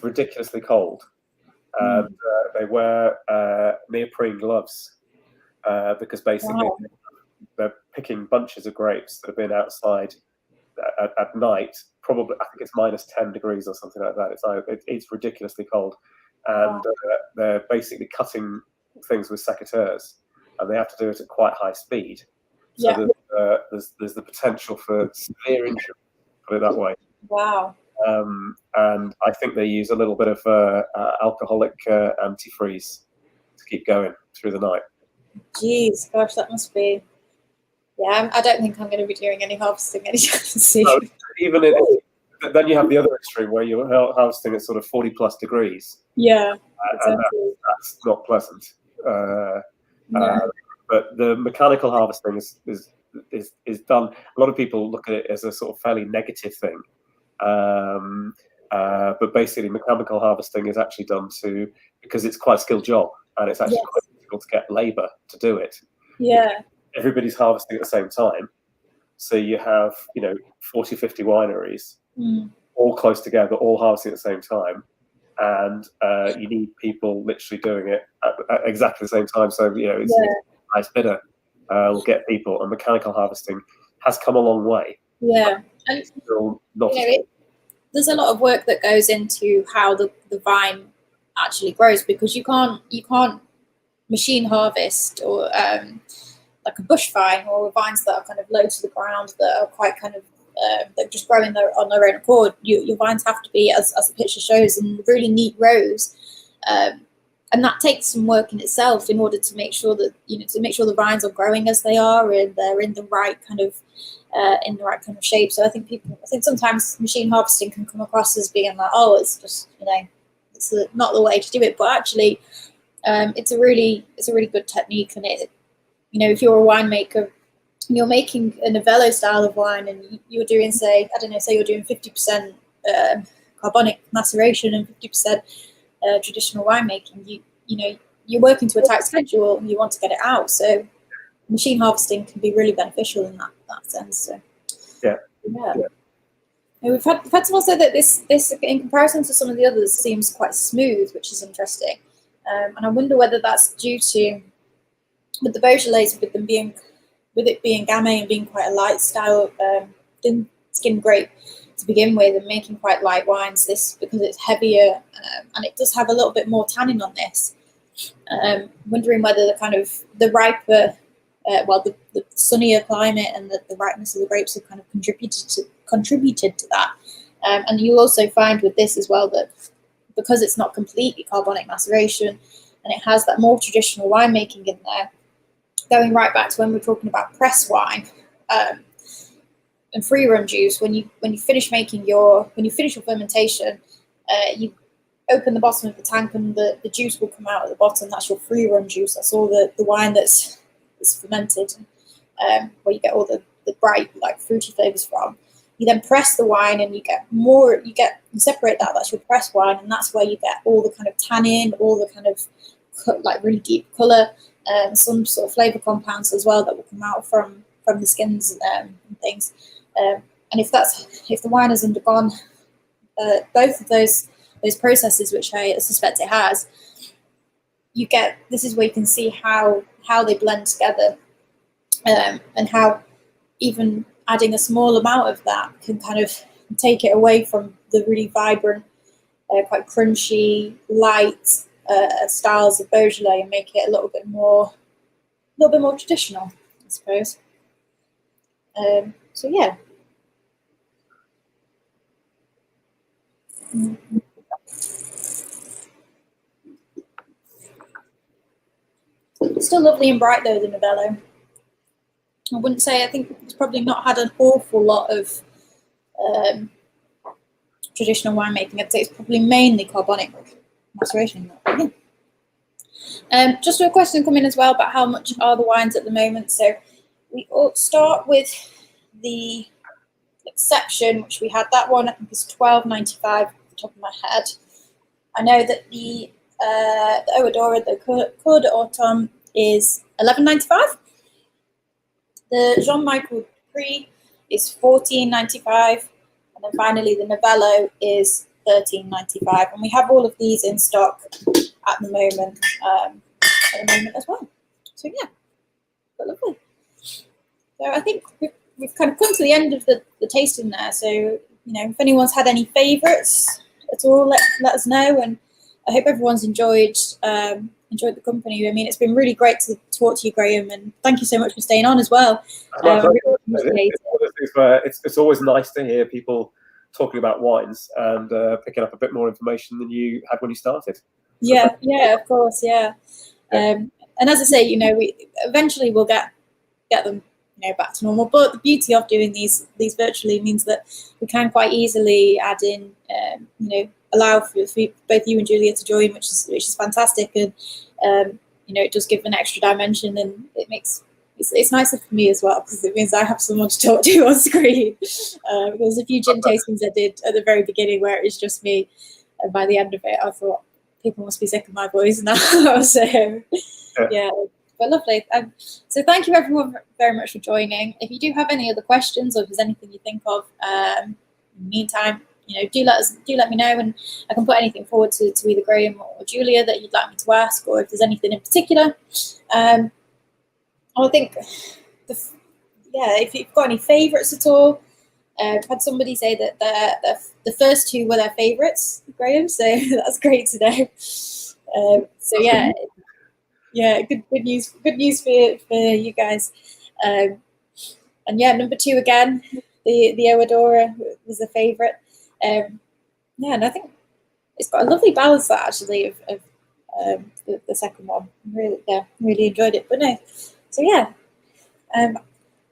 ridiculously cold. And they wear neoprene gloves because basically they're picking bunches of grapes that have been outside at night. Probably, I think it's minus 10 degrees or something like that. It's ridiculously cold, and they're basically cutting things with secateurs, and they have to do it at quite high speed. So there's the potential for severe injury, put it that way. Wow. And I think they use a little bit of alcoholic antifreeze to keep going through the night. Jeez, gosh, that must be. Yeah, I don't think I'm going to be doing any harvesting anytime soon. No, then you have the other extreme where you're harvesting at sort of 40 plus degrees. Yeah, exactly. And that's not pleasant. But the mechanical harvesting is done. A lot of people look at it as a sort of fairly negative thing. But basically mechanical harvesting is actually done because it's quite a skilled job, and it's actually quite difficult to get labour to do it. Yeah. Everybody's harvesting at the same time. So you have, 40, 50 wineries all close together, all harvesting at the same time. And you need people literally doing it at exactly the same time. So, it's a nice bidder will get people. And mechanical harvesting has come a long way. Yeah. And, there's a lot of work that goes into how the vine actually grows, because you can't machine harvest or like a bush vine or vines that are kind of low to the ground, that are quite kind of that just grow on their own accord. Your vines have to be, as the picture shows, in really neat rows, and that takes some work in itself in order to make sure that the vines are growing as they are, and they're in the right kind of shape. So I think sometimes machine harvesting can come across as being like, oh, it's just it's not the way to do it, but actually it's a really good technique. And it, if you're a winemaker, you're making a Novello style of wine, and you're doing, say you're doing 50% carbonic maceration and 50% traditional winemaking. You're working to a tight schedule, and you want to get it out. So machine harvesting can be really beneficial in that sense. So yeah. And we've had someone say that this in comparison to some of the others seems quite smooth, which is interesting. And I wonder whether that's due to, with the Beaujolais, with it being gamay and being quite a light style thin skin grape to begin with, and making quite light wines, this, because it's heavier and it does have a little bit more tannin on this. Wondering whether the riper, the sunnier climate and the ripeness of the grapes have kind of contributed to that. And you'll also find with this as well that because it's not completely carbonic maceration, and it has that more traditional winemaking in there, going right back to when we're talking about press wine and free run juice. When you finish your fermentation, you open the bottom of the tank, and the juice will come out at the bottom. That's your free run juice. That's all the wine that's fermented, where you get all the bright, like, fruity flavors from. You then press the wine, and you separate that. That's your press wine, and that's where you get all the kind of tannin, all the kind of like really deep color. some sort of flavour compounds as well that will come out from the skins and things. And if the wine has undergone both of those processes, which I suspect it has, this is where you can see how they blend together, and how even adding a small amount of that can kind of take it away from the really vibrant, quite crunchy, light styles of Beaujolais and make it a little bit more traditional, I suppose. So yeah. Still lovely and bright though, the Novello. I wouldn't say, I think it's probably not had an awful lot of traditional winemaking. I'd say it's probably mainly carbonic maceration. Just a question coming as well about how much are the wines at the moment. So we start with the exception, which we had that one, I think it's $12.95 off the top of my head. I know that the OEDORIA, the Cour d'Automne, is $11.95. The Jean-Michel DUPRE is $14.95, and then finally the Novello is $13.95. And we have all of these in stock at the moment as well. So yeah, but lovely. So I think we've kind of come to the end of the tasting there. So, you know, if anyone's had any favourites at all, let us know. And I hope everyone's enjoyed the company. I mean, it's been really great to talk to you, Graham, and thank you so much for staying on as well. It's always nice to hear people talking about wines and picking up a bit more information than you had when you started. Yeah, of course, yeah. And as I say, you know, we eventually will get them, you know, back to normal. But the beauty of doing these virtually means that we can quite easily add in, you know, allow for both you and Julia to join, which is fantastic, and you know, it does give an extra dimension, and it makes it's nicer for me as well, because it means I have someone to talk to on screen. There's a few gin tastings I did at the very beginning where it was just me, and by the end of it, I thought people must be sick of my voice now. So yeah, but lovely. So thank you everyone very much for joining. If you do have any other questions, or if there's anything you think of in the meantime, you know, do let me know, and I can put anything forward to either Graham or Julia that you'd like me to ask, or if there's anything in particular. I think, if you've got any favourites at all, I've had somebody say that the first two were their favourites, Graham. So that's great to know. So yeah, good news for you guys. And yeah, number 2 again, the OEDORIA was a favourite. And I think it's got a lovely balance that actually of the second one. Really enjoyed it. But no, so yeah,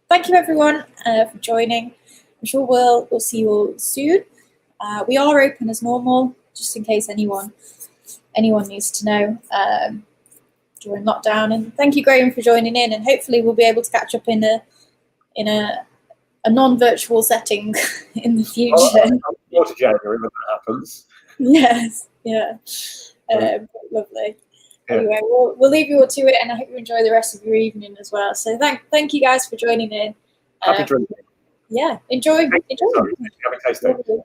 thank you everyone for joining. I'm sure we'll see you all soon. We are open as normal, just in case anyone needs to know during lockdown. And thank you, Graham, for joining in. And hopefully we'll be able to catch up in a non-virtual setting in the future. Well, to January when that happens. Yes, yeah. Lovely. Yeah. Anyway, we'll leave you all to it, and I hope you enjoy the rest of your evening as well. So thank you guys for joining in. Happy drinking. Yeah, enjoy. Thank you.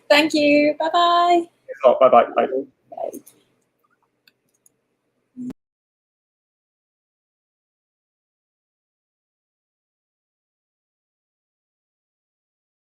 Thank you. Bye-bye. Bye-bye.